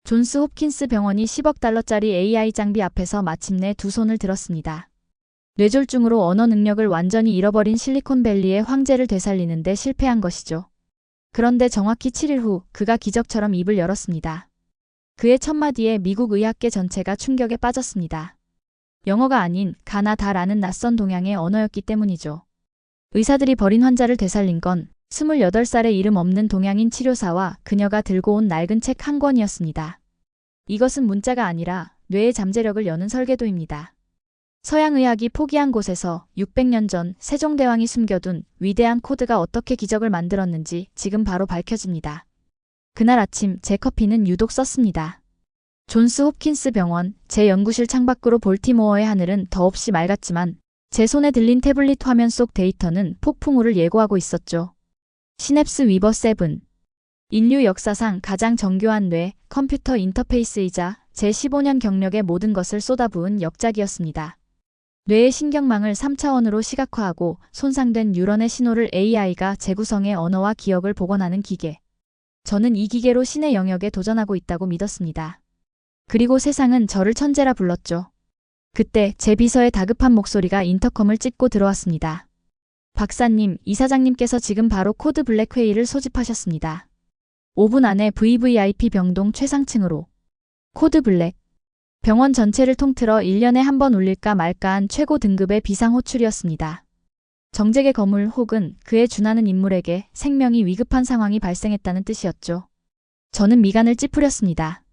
존스 홉킨스 병원이 10억 달러짜리 AI 장비 앞에서 마침내 두 손을 들었습니다. 뇌졸중으로 언어 능력을 완전히 잃어버린 실리콘밸리의 황제를 되살리는 데 실패한 것이죠. 그런데 정확히 7일 후 그가 기적처럼 입을 열었습니다. 그의 첫마디에 미국 의학계 전체가 충격에 빠졌습니다. 영어가 아닌 가나다라는 낯선 동양의 언어였기 때문이죠. 의사들이 버린 환자를 되살린 건 28살의 이름 없는 동양인 치료사와 그녀가 들고 온 낡은 책 한 권이었습니다. 이것은 문자가 아니라 뇌의 잠재력을 여는 설계도입니다. 서양의학이 포기한 곳에서 600년 전 세종대왕이 숨겨둔 위대한 코드가 어떻게 기적을 만들었는지 지금 바로 밝혀집니다. 그날 아침 제 커피는 유독 썼습니다. 존스 홉킨스 병원, 제 연구실 창밖으로 볼티모어의 하늘은 더없이 맑았지만 제 손에 들린 태블릿 화면 속 데이터는 폭풍우를 예고하고 있었죠. 시냅스 위버 7. 인류 역사상 가장 정교한 뇌, 컴퓨터 인터페이스이자 제 15년 경력의 모든 것을 쏟아부은 역작이었습니다. 뇌의 신경망을 3차원으로 시각화하고 손상된 뉴런의 신호를 AI가 재구성해 언어와 기억을 복원하는 기계. 저는 이 기계로 신의 영역에 도전하고 있다고 믿었습니다. 그리고 세상은 저를 천재라 불렀죠. 그때 제 비서의 다급한 목소리가 인터컴을 찢고 들어왔습니다. 박사님, 이사장님께서 지금 바로 코드 블랙 회의를 소집하셨습니다. 5분 안에 VVIP 병동 최상층으로. 코드 블랙. 병원 전체를 통틀어 1년에 한 번 울릴까 말까한 최고 등급의 비상 호출이었습니다. 정재계 거물 혹은 그에 준하는 인물에게 생명이 위급한 상황이 발생했다는 뜻이었죠. 저는 미간을 찌푸렸습니다.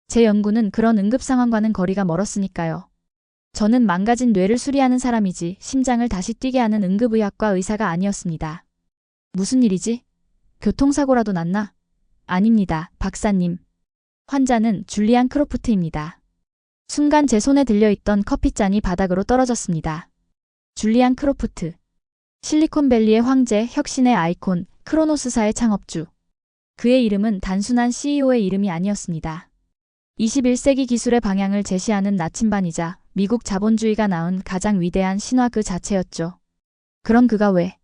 제 연구는 그런 응급 상황과는 거리가 멀었으니까요. 저는 망가진 뇌를 수리하는 사람이지 심장을 다시 뛰게 하는 응급의학과 의사가 아니었습니다. 무슨 일이지? 교통사고라도 났나? 아닙니다, 박사님. 환자는 줄리안 크로프트입니다. 순간 제 손에 들려있던 커피잔이 바닥으로 떨어졌습니다. 줄리안 크로프트. 실리콘밸리의 황제, 혁신의 아이콘, 크로노스사의 창업주. 그의 이름은 단순한 CEO의 이름이 아니었습니다. 21세기 기술의 방향을 제시하는 나침반이자 미국 자본주의가 낳은 가장 위대한 신화 그 자체였죠. 그럼 그가 왜?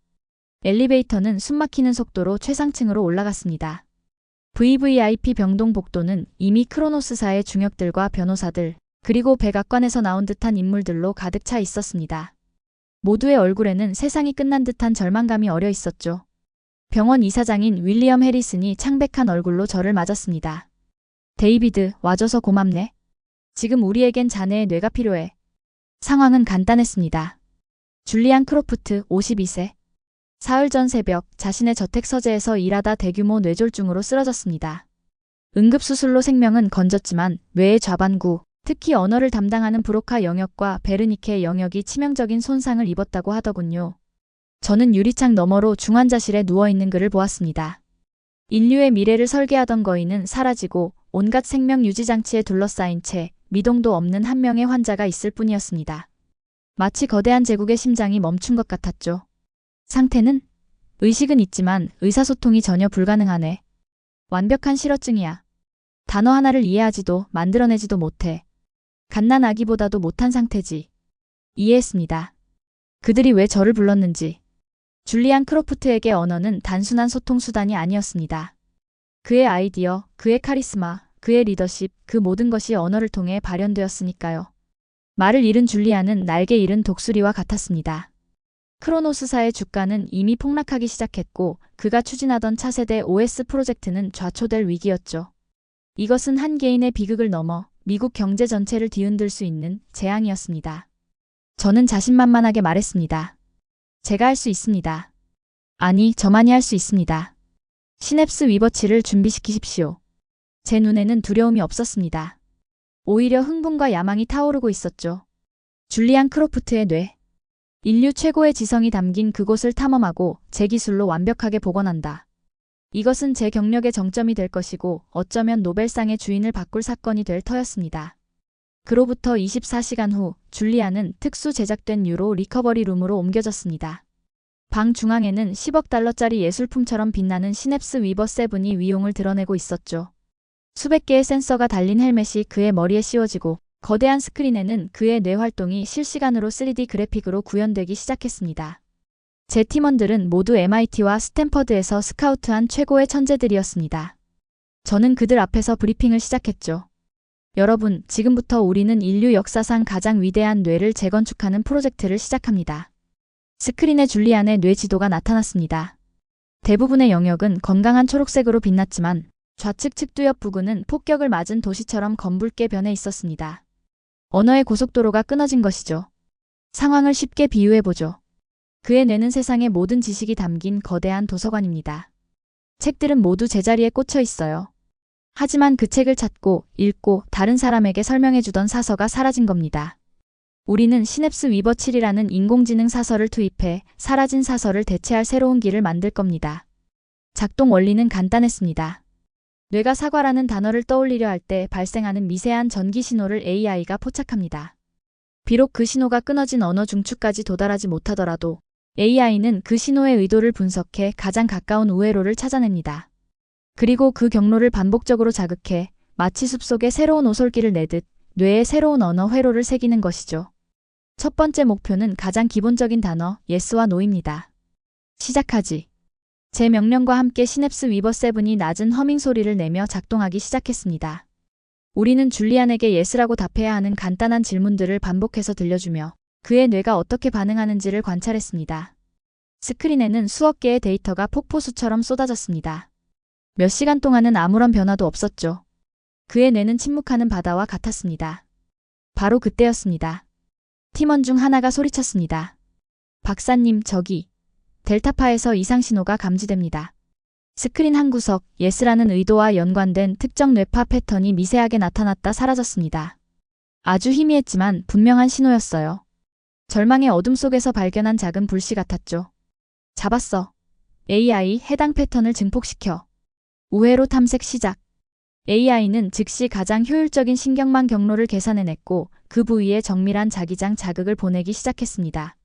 엘리베이터는 숨막히는 속도로 최상층으로 올라갔습니다. VVIP 병동 복도는 이미 크로노스사의 중역들과 변호사들, 그리고 백악관에서 나온 듯한 인물들로 가득 차 있었습니다. 모두의 얼굴에는 세상이 끝난 듯한 절망감이 어려 있었죠. 병원 이사장인 윌리엄 해리슨이 창백한 얼굴로 저를 맞았습니다. 데이비드, 와줘서 고맙네. 지금 우리에겐 자네의 뇌가 필요해. 상황은 간단했습니다. 줄리안 크로프트, 52세. 사흘 전 새벽 자신의 저택 서재에서 일하다 대규모 뇌졸중으로 쓰러졌습니다. 응급수술로 생명은 건졌지만 뇌의 좌반구, 특히 언어를 담당하는 브로카 영역과 베르니케 영역이 치명적인 손상을 입었다고 하더군요. 저는 유리창 너머로 중환자실에 누워있는 그를 보았습니다. 인류의 미래를 설계하던 거인은 사라지고 온갖 생명 유지 장치에 둘러싸인 채 미동도 없는 한 명의 환자가 있을 뿐이었습니다. 마치 거대한 제국의 심장이 멈춘 것 같았죠. 상태는? 의식은 있지만 의사소통이 전혀 불가능하네. 완벽한 실어증이야. 단어 하나를 이해하지도 만들어내지도 못해. 갓난아기보다도 못한 상태지. 이해했습니다. 그들이 왜 저를 불렀는지. 줄리안 크로프트에게 언어는 단순한 소통 수단이 아니었습니다. 그의 아이디어, 그의 카리스마, 그의 리더십, 그 모든 것이 언어를 통해 발현되었으니까요. 말을 잃은 줄리안은 날개 잃은 독수리와 같았습니다. 크로노스사의 주가는 이미 폭락하기 시작했고 그가 추진하던 차세대 OS 프로젝트는 좌초될 위기였죠. 이것은 한 개인의 비극을 넘어 미국 경제 전체를 뒤흔들 수 있는 재앙이었습니다. 저는 자신만만하게 말했습니다. 제가 할 수 있습니다. 아니, 저만이 할 수 있습니다. 시냅스 위버치를 준비시키십시오. 제 눈에는 두려움이 없었습니다. 오히려 흥분과 야망이 타오르고 있었죠. 줄리안 크로프트의 뇌. 인류 최고의 지성이 담긴 그곳을 탐험하고 제 기술로 완벽하게 복원한다. 이것은 제 경력의 정점이 될 것이고 어쩌면 노벨상의 주인을 바꿀 사건이 될 터였습니다. 그로부터 24시간 후 줄리안은 특수 제작된 유로 리커버리 룸으로 옮겨졌습니다. 방 중앙에는 10억 달러짜리 예술품처럼 빛나는 시냅스 위버 7이 위용을 드러내고 있었죠. 수백 개의 센서가 달린 헬멧이 그의 머리에 씌워지고 거대한 스크린에는 그의 뇌 활동이 실시간으로 3D 그래픽으로 구현되기 시작했습니다. 제 팀원들은 모두 MIT와 스탠퍼드에서 스카우트한 최고의 천재들이었습니다. 저는 그들 앞에서 브리핑을 시작했죠. 여러분, 지금부터 우리는 인류 역사상 가장 위대한 뇌를 재건축하는 프로젝트를 시작합니다. 스크린에 줄리안의 뇌 지도가 나타났습니다. 대부분의 영역은 건강한 초록색으로 빛났지만 좌측 측두엽 부근은 폭격을 맞은 도시처럼 검붉게 변해 있었습니다. 언어의 고속도로가 끊어진 것이죠. 상황을 쉽게 비유해보죠. 그의 뇌는 세상의 모든 지식이 담긴 거대한 도서관입니다. 책들은 모두 제자리에 꽂혀 있어요. 하지만 그 책을 찾고 읽고 다른 사람에게 설명해주던 사서가 사라진 겁니다. 우리는 시냅스 위버 7이라는 인공지능 사서를 투입해 사라진 사서를 대체할 새로운 길을 만들 겁니다. 작동 원리는 간단했습니다. 뇌가 사과라는 단어를 떠올리려 할 때 발생하는 미세한 전기 신호를 AI가 포착합니다. 비록 그 신호가 끊어진 언어 중추까지 도달하지 못하더라도 AI는 그 신호의 의도를 분석해 가장 가까운 우회로를 찾아냅니다. 그리고 그 경로를 반복적으로 자극해 마치 숲속에 새로운 오솔길을 내듯 뇌에 새로운 언어 회로를 새기는 것이죠. 첫 번째 목표는 가장 기본적인 단어 yes와 no입니다. 시작하지. 제 명령과 함께 시냅스 위버 7이 낮은 허밍 소리를 내며 작동하기 시작했습니다. 우리는 줄리안에게 yes라고 답해야 하는 간단한 질문들을 반복해서 들려주며 그의 뇌가 어떻게 반응하는지를 관찰했습니다. 스크린에는 수억 개의 데이터가 폭포수처럼 쏟아졌습니다. 몇 시간 동안은 아무런 변화도 없었죠. 그의 뇌는 침묵하는 바다와 같았습니다. 바로 그때였습니다. 팀원 중 하나가 소리쳤습니다. 박사님, 저기 델타파에서 이상 신호가 감지됩니다. 스크린 한 구석, yes라는 의도와 연관된 특정 뇌파 패턴이 미세하게 나타났다 사라졌습니다. 아주 희미했지만 분명한 신호였어요. 절망의 어둠 속에서 발견한 작은 불씨 같았죠. 잡았어. AI 해당 패턴을 증폭시켜. 우회로 탐색 시작. AI는 즉시 가장 효율적인 신경망 경로를 계산해냈고 그 부위에 정밀한 자기장 자극을 보내기 시작했습니다.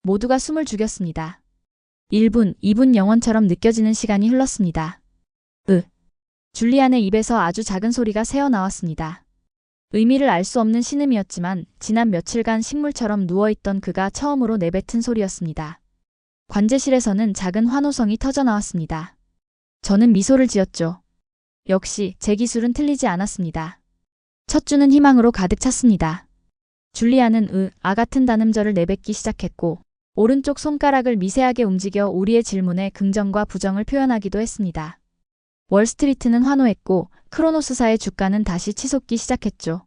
모두가 숨을 죽였습니다. 1분, 2분 영원처럼 느껴지는 시간이 흘렀습니다. 줄리안의 입에서 아주 작은 소리가 새어나왔습니다. 의미를 알 수 없는 신음이었지만 지난 며칠간 식물처럼 누워있던 그가 처음으로 내뱉은 소리였습니다. 관제실에서는 작은 환호성이 터져나왔습니다. 저는 미소를 지었죠. 역시 제 기술은 틀리지 않았습니다. 첫 주는 희망으로 가득 찼습니다. 줄리안은 같은 단음절을 내뱉기 시작했고 오른쪽 손가락을 미세하게 움직여 우리의 질문에 긍정과 부정을 표현하기도 했습니다. 월스트리트는 환호했고 크로노스사의 주가는 다시 치솟기 시작했죠.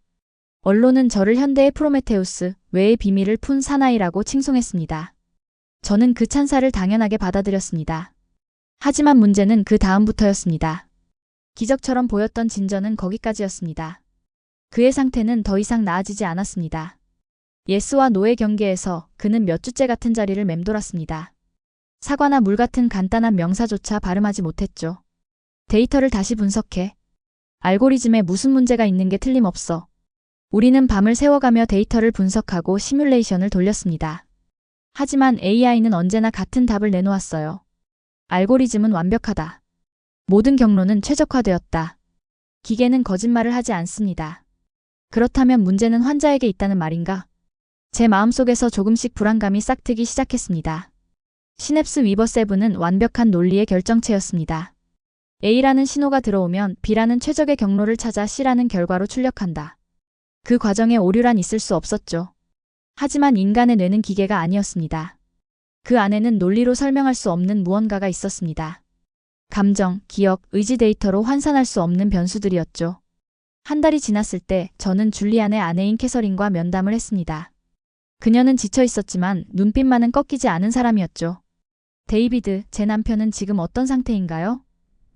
언론은 저를 현대의 프로메테우스, 외의 비밀을 푼 사나이라고 칭송했습니다. 저는 그 찬사를 당연하게 받아들였습니다. 하지만 문제는 그 다음부터였습니다. 기적처럼 보였던 진전은 거기까지였습니다. 그의 상태는 더 이상 나아지지 않았습니다. yes와 no의 경계에서 그는 몇 주째 같은 자리를 맴돌았습니다. 사과나 물 같은 간단한 명사조차 발음하지 못했죠. 데이터를 다시 분석해. 알고리즘에 무슨 문제가 있는 게 틀림없어. 우리는 밤을 새워가며 데이터를 분석하고 시뮬레이션을 돌렸습니다. 하지만 AI는 언제나 같은 답을 내놓았어요. 알고리즘은 완벽하다. 모든 경로는 최적화되었다. 기계는 거짓말을 하지 않습니다. 그렇다면 문제는 환자에게 있다는 말인가? 제 마음속에서 조금씩 불안감이 싹트기 시작했습니다. 시냅스 위버 7은 완벽한 논리의 결정체였습니다. A라는 신호가 들어오면 B라는 최적의 경로를 찾아 C라는 결과로 출력한다. 그 과정에 오류란 있을 수 없었죠. 하지만 인간의 뇌는 기계가 아니었습니다. 그 안에는 논리로 설명할 수 없는 무언가가 있었습니다. 감정, 기억, 의지 데이터로 환산할 수 없는 변수들이었죠. 한 달이 지났을 때 저는 줄리안의 아내인 캐서린과 면담을 했습니다. 그녀는 지쳐 있었지만 눈빛만은 꺾이지 않은 사람이었죠. 데이비드, 제 남편은 지금 어떤 상태인가요?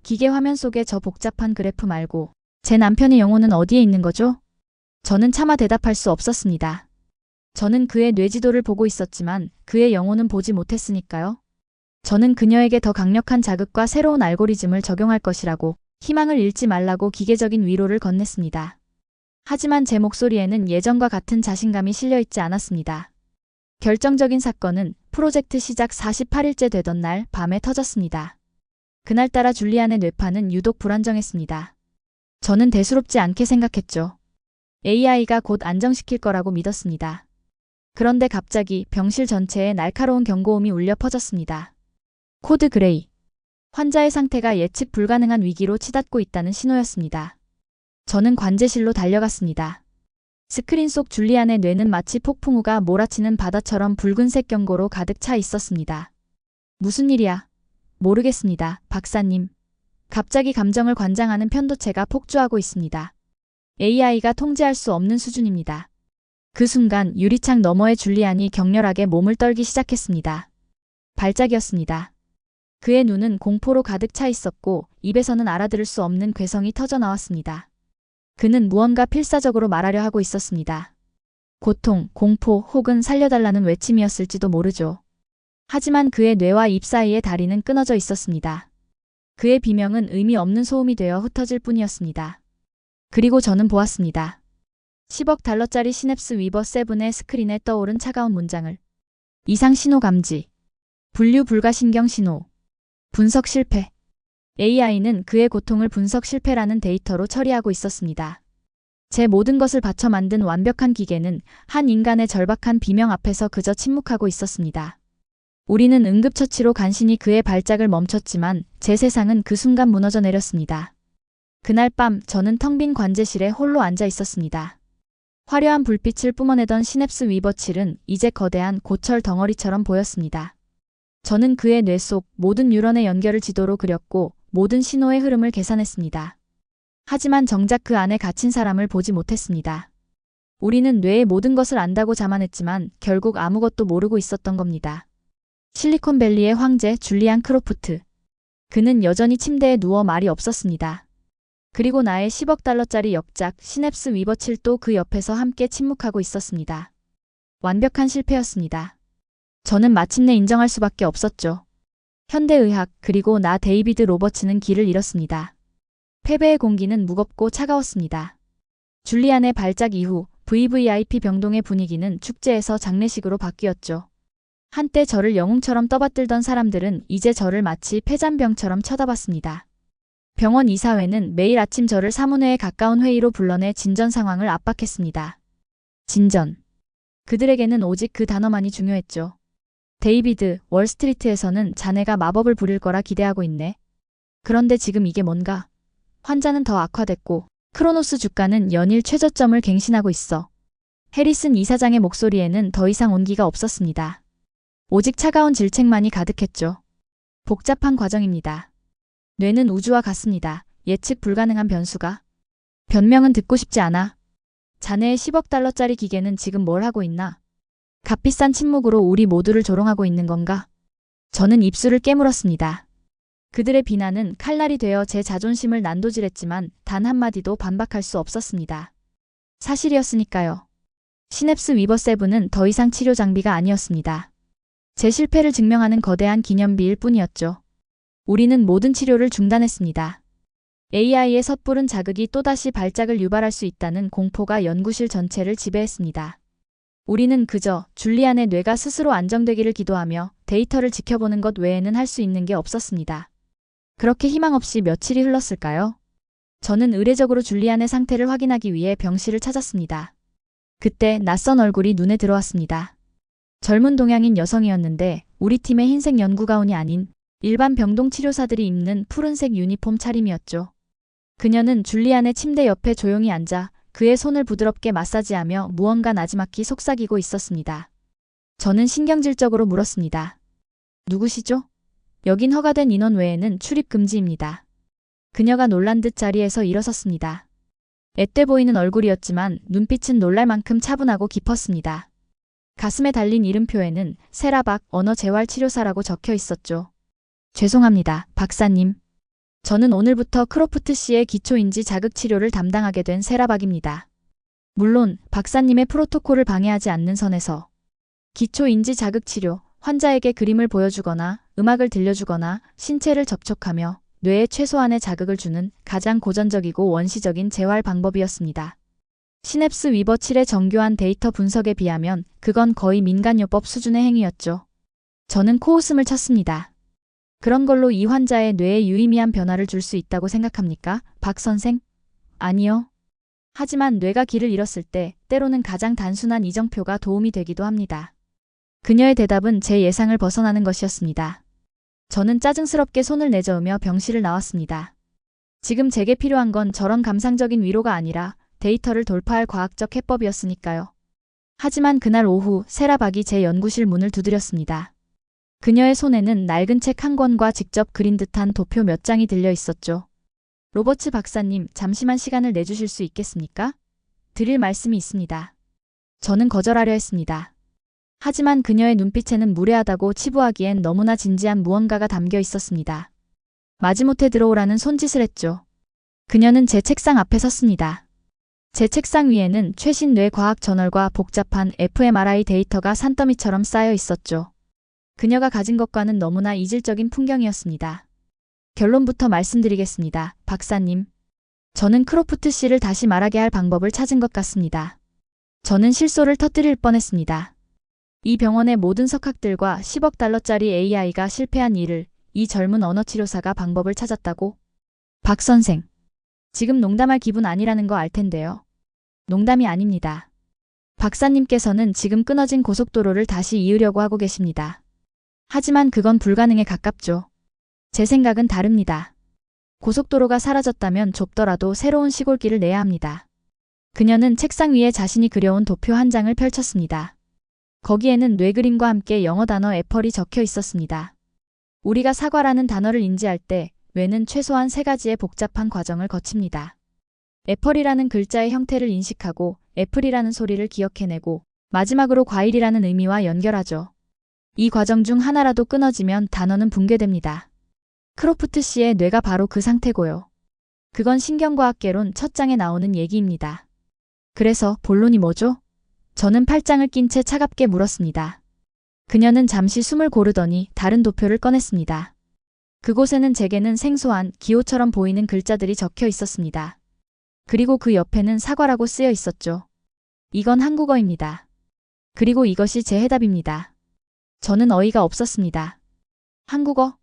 기계 화면 속의 저 복잡한 그래프 말고 제 남편의 영혼은 어디에 있는 거죠? 저는 차마 대답할 수 없었습니다. 저는 그의 뇌지도를 보고 있었지만 그의 영혼은 보지 못했으니까요. 저는 그녀에게 더 강력한 자극과 새로운 알고리즘을 적용할 것이라고 희망을 잃지 말라고 기계적인 위로를 건넸습니다. 하지만 제 목소리에는 예전과 같은 자신감이 실려있지 않았습니다. 결정적인 사건은 프로젝트 시작 48일째 되던 날 밤에 터졌습니다. 그날따라 줄리안의 뇌파는 유독 불안정했습니다. 저는 대수롭지 않게 생각했죠. AI가 곧 안정시킬 거라고 믿었습니다. 그런데 갑자기 병실 전체에 날카로운 경고음이 울려 퍼졌습니다. 코드 그레이. 환자의 상태가 예측 불가능한 위기로 치닫고 있다는 신호였습니다. 저는 관제실로 달려갔습니다. 스크린 속 줄리안의 뇌는 마치 폭풍우가 몰아치는 바다처럼 붉은색 경고로 가득 차 있었습니다. 무슨 일이야? 모르겠습니다, 박사님. 갑자기 감정을 관장하는 편도체가 폭주하고 있습니다. AI가 통제할 수 없는 수준입니다. 그 순간 유리창 너머의 줄리안이 격렬하게 몸을 떨기 시작했습니다. 발작이었습니다. 그의 눈은 공포로 가득 차 있었고 입에서는 알아들을 수 없는 괴성이 터져 나왔습니다. 그는 무언가 필사적으로 말하려 하고 있었습니다. 고통, 공포 혹은 살려달라는 외침이었을지도 모르죠. 하지만 그의 뇌와 입 사이의 다리는 끊어져 있었습니다. 그의 비명은 의미 없는 소음이 되어 흩어질 뿐이었습니다. 그리고 저는 보았습니다. 10억 달러짜리 시냅스 위버 7의 스크린에 떠오른 차가운 문장을. 이상 신호 감지. 분류 불가 신경 신호. 분석 실패. AI는 그의 고통을 분석 실패라는 데이터로 처리하고 있었습니다. 제 모든 것을 바쳐 만든 완벽한 기계는 한 인간의 절박한 비명 앞에서 그저 침묵하고 있었습니다. 우리는 응급처치로 간신히 그의 발작을 멈췄지만 제 세상은 그 순간 무너져 내렸습니다. 그날 밤 저는 텅 빈 관제실에 홀로 앉아 있었습니다. 화려한 불빛을 뿜어내던 시냅스 위버 7은 이제 거대한 고철 덩어리처럼 보였습니다. 저는 그의 뇌 속 모든 뉴런의 연결을 지도로 그렸고 모든 신호의 흐름을 계산했습니다. 하지만 정작 그 안에 갇힌 사람을 보지 못했습니다. 우리는 뇌의 모든 것을 안다고 자만했지만 결국 아무것도 모르고 있었던 겁니다. 실리콘밸리의 황제 줄리안 크로프트. 그는 여전히 침대에 누워 말이 없었습니다. 그리고 나의 10억 달러짜리 역작 시냅스 위버 7도 그 옆에서 함께 침묵하고 있었습니다. 완벽한 실패였습니다. 저는 마침내 인정할 수밖에 없었죠. 현대의학 그리고 나 데이비드 로버츠는 길을 잃었습니다. 패배의 공기는 무겁고 차가웠습니다. 줄리안의 발작 이후 VVIP 병동의 분위기는 축제에서 장례식으로 바뀌었죠. 한때 저를 영웅처럼 떠받들던 사람들은 이제 저를 마치 폐잔병처럼 쳐다봤습니다. 병원 이사회는 매일 아침 저를 사문회에 가까운 회의로 불러내 진전 상황을 압박했습니다. 진전. 그들에게는 오직 그 단어만이 중요했죠. 데이비드, 월스트리트에서는 자네가 마법을 부릴 거라 기대하고 있네. 그런데 지금 이게 뭔가? 환자는 더 악화됐고 크로노스 주가는 연일 최저점을 갱신하고 있어. 해리슨 이사장의 목소리에는 더 이상 온기가 없었습니다. 오직 차가운 질책만이 가득했죠. 복잡한 과정입니다. 뇌는 우주와 같습니다. 예측 불가능한 변수가. 변명은 듣고 싶지 않아. 자네의 10억 달러짜리 기계는 지금 뭘 하고 있나? 값비싼 침묵으로 우리 모두를 조롱하고 있는 건가? 저는 입술을 깨물었습니다. 그들의 비난은 칼날이 되어 제 자존심을 난도질했지만 단 한마디도 반박할 수 없었습니다. 사실이었으니까요. 시냅스 위버 7은 더 이상 치료 장비가 아니었습니다. 제 실패를 증명하는 거대한 기념비일 뿐이었죠. 우리는 모든 치료를 중단했습니다. AI의 섣부른 자극이 또다시 발작을 유발할 수 있다는 공포가 연구실 전체를 지배했습니다. 우리는 그저 줄리안의 뇌가 스스로 안정되기를 기도하며 데이터를 지켜보는 것 외에는 할 수 있는 게 없었습니다. 그렇게 희망 없이 며칠이 흘렀을까요? 저는 의례적으로 줄리안의 상태를 확인하기 위해 병실을 찾았습니다. 그때 낯선 얼굴이 눈에 들어왔습니다. 젊은 동양인 여성이었는데 우리 팀의 흰색 연구가운이 아닌 일반 병동 치료사들이 입는 푸른색 유니폼 차림이었죠. 그녀는 줄리안의 침대 옆에 조용히 앉아 그의 손을 부드럽게 마사지하며 무언가 나지막히 속삭이고 있었습니다. 저는 신경질적으로 물었습니다. 누구시죠? 여긴 허가된 인원 외에는 출입 금지입니다. 그녀가 놀란 듯 자리에서 일어섰습니다. 앳돼 보이는 얼굴이었지만 눈빛은 놀랄 만큼 차분하고 깊었습니다. 가슴에 달린 이름표에는 세라박 언어재활치료사라고 적혀 있었죠. 죄송합니다, 박사님. 저는 오늘부터 크로프트 씨의 기초인지 자극치료를 담당하게 된 세라박입니다. 물론 박사님의 프로토콜을 방해하지 않는 선에서. 기초인지 자극치료, 환자에게 그림을 보여주거나 음악을 들려주거나 신체를 접촉하며 뇌에 최소한의 자극을 주는 가장 고전적이고 원시적인 재활 방법이었습니다. 시냅스 위버 7의 정교한 데이터 분석에 비하면 그건 거의 민간요법 수준의 행위였죠. 저는 코웃음을 쳤습니다. 그런 걸로 이 환자의 뇌에 유의미한 변화를 줄 수 있다고 생각합니까, 박 선생? 아니요. 하지만 뇌가 길을 잃었을 때 때로는 가장 단순한 이정표가 도움이 되기도 합니다. 그녀의 대답은 제 예상을 벗어나는 것이었습니다. 저는 짜증스럽게 손을 내저으며 병실을 나왔습니다. 지금 제게 필요한 건 저런 감상적인 위로가 아니라 데이터를 돌파할 과학적 해법이었으니까요. 하지만 그날 오후 세라박이 제 연구실 문을 두드렸습니다. 그녀의 손에는 낡은 책 한 권과 직접 그린 듯한 도표 몇 장이 들려 있었죠. 로버츠 박사님, 잠시만 시간을 내주실 수 있겠습니까? 드릴 말씀이 있습니다. 저는 거절하려 했습니다. 하지만 그녀의 눈빛에는 무례하다고 치부하기엔 너무나 진지한 무언가가 담겨 있었습니다. 마지못해 들어오라는 손짓을 했죠. 그녀는 제 책상 앞에 섰습니다. 제 책상 위에는 최신 뇌과학 저널과 복잡한 fMRI 데이터가 산더미처럼 쌓여 있었죠. 그녀가 가진 것과는 너무나 이질적인 풍경이었습니다. 결론부터 말씀드리겠습니다. 박사님. 저는 크로프트 씨를 다시 말하게 할 방법을 찾은 것 같습니다. 저는 실소를 터뜨릴 뻔했습니다. 이 병원의 모든 석학들과 10억 달러짜리 AI가 실패한 일을 이 젊은 언어치료사가 방법을 찾았다고? 박 선생. 지금 농담할 기분 아니라는 거 알 텐데요. 농담이 아닙니다. 박사님께서는 지금 끊어진 고속도로를 다시 이으려고 하고 계십니다. 하지만 그건 불가능에 가깝죠. 제 생각은 다릅니다. 고속도로가 사라졌다면 좁더라도 새로운 시골길을 내야 합니다. 그녀는 책상 위에 자신이 그려온 도표 한 장을 펼쳤습니다. 거기에는 뇌그림과 함께 영어 단어 애플이 적혀 있었습니다. 우리가 사과라는 단어를 인지할 때 뇌는 최소한 3가지의 복잡한 과정을 거칩니다. 애플이라는 글자의 형태를 인식하고 애플이라는 소리를 기억해내고 마지막으로 과일이라는 의미와 연결하죠. 이 과정 중 하나라도 끊어지면 단어는 붕괴됩니다. 크로프트 씨의 뇌가 바로 그 상태고요. 그건 신경과학개론 첫 장에 나오는 얘기입니다. 그래서 본론이 뭐죠? 저는 팔짱을 낀 채 차갑게 물었습니다. 그녀는 잠시 숨을 고르더니 다른 도표를 꺼냈습니다. 그곳에는 제게는 생소한 기호처럼 보이는 글자들이 적혀 있었습니다. 그리고 그 옆에는 사과라고 쓰여 있었죠. 이건 한국어입니다. 그리고 이것이 제 해답입니다. 저는 어이가 없었습니다. 한국어?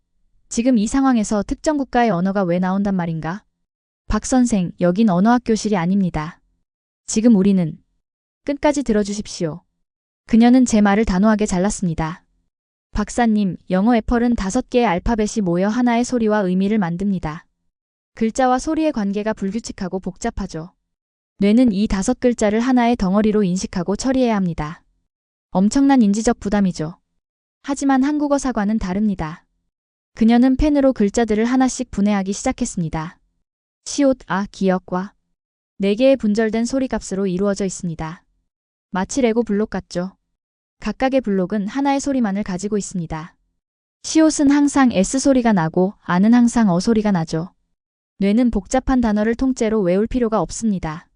지금 이 상황에서 특정 국가의 언어가 왜 나온단 말인가? 박 선생, 여긴 언어학교실이 아닙니다. 지금 우리는 끝까지 들어주십시오. 그녀는 제 말을 단호하게 잘랐습니다. 박사님, 영어 애플은 5개의 알파벳이 모여 하나의 소리와 의미를 만듭니다. 글자와 소리의 관계가 불규칙하고 복잡하죠. 뇌는 이 5글자를 하나의 덩어리로 인식하고 처리해야 합니다. 엄청난 인지적 부담이죠. 하지만 한국어 사과는 다릅니다. 그녀는 펜으로 글자들을 하나씩 분해하기 시작했습니다. 시옷, 아, 기역과 4개의 분절된 소리값으로 이루어져 있습니다. 마치 레고 블록 같죠. 각각의 블록은 하나의 소리만을 가지고 있습니다. 시옷은 항상 S 소리가 나고 아는 항상 어 소리가 나죠. 뇌는 복잡한 단어를 통째로 외울 필요가 없습니다.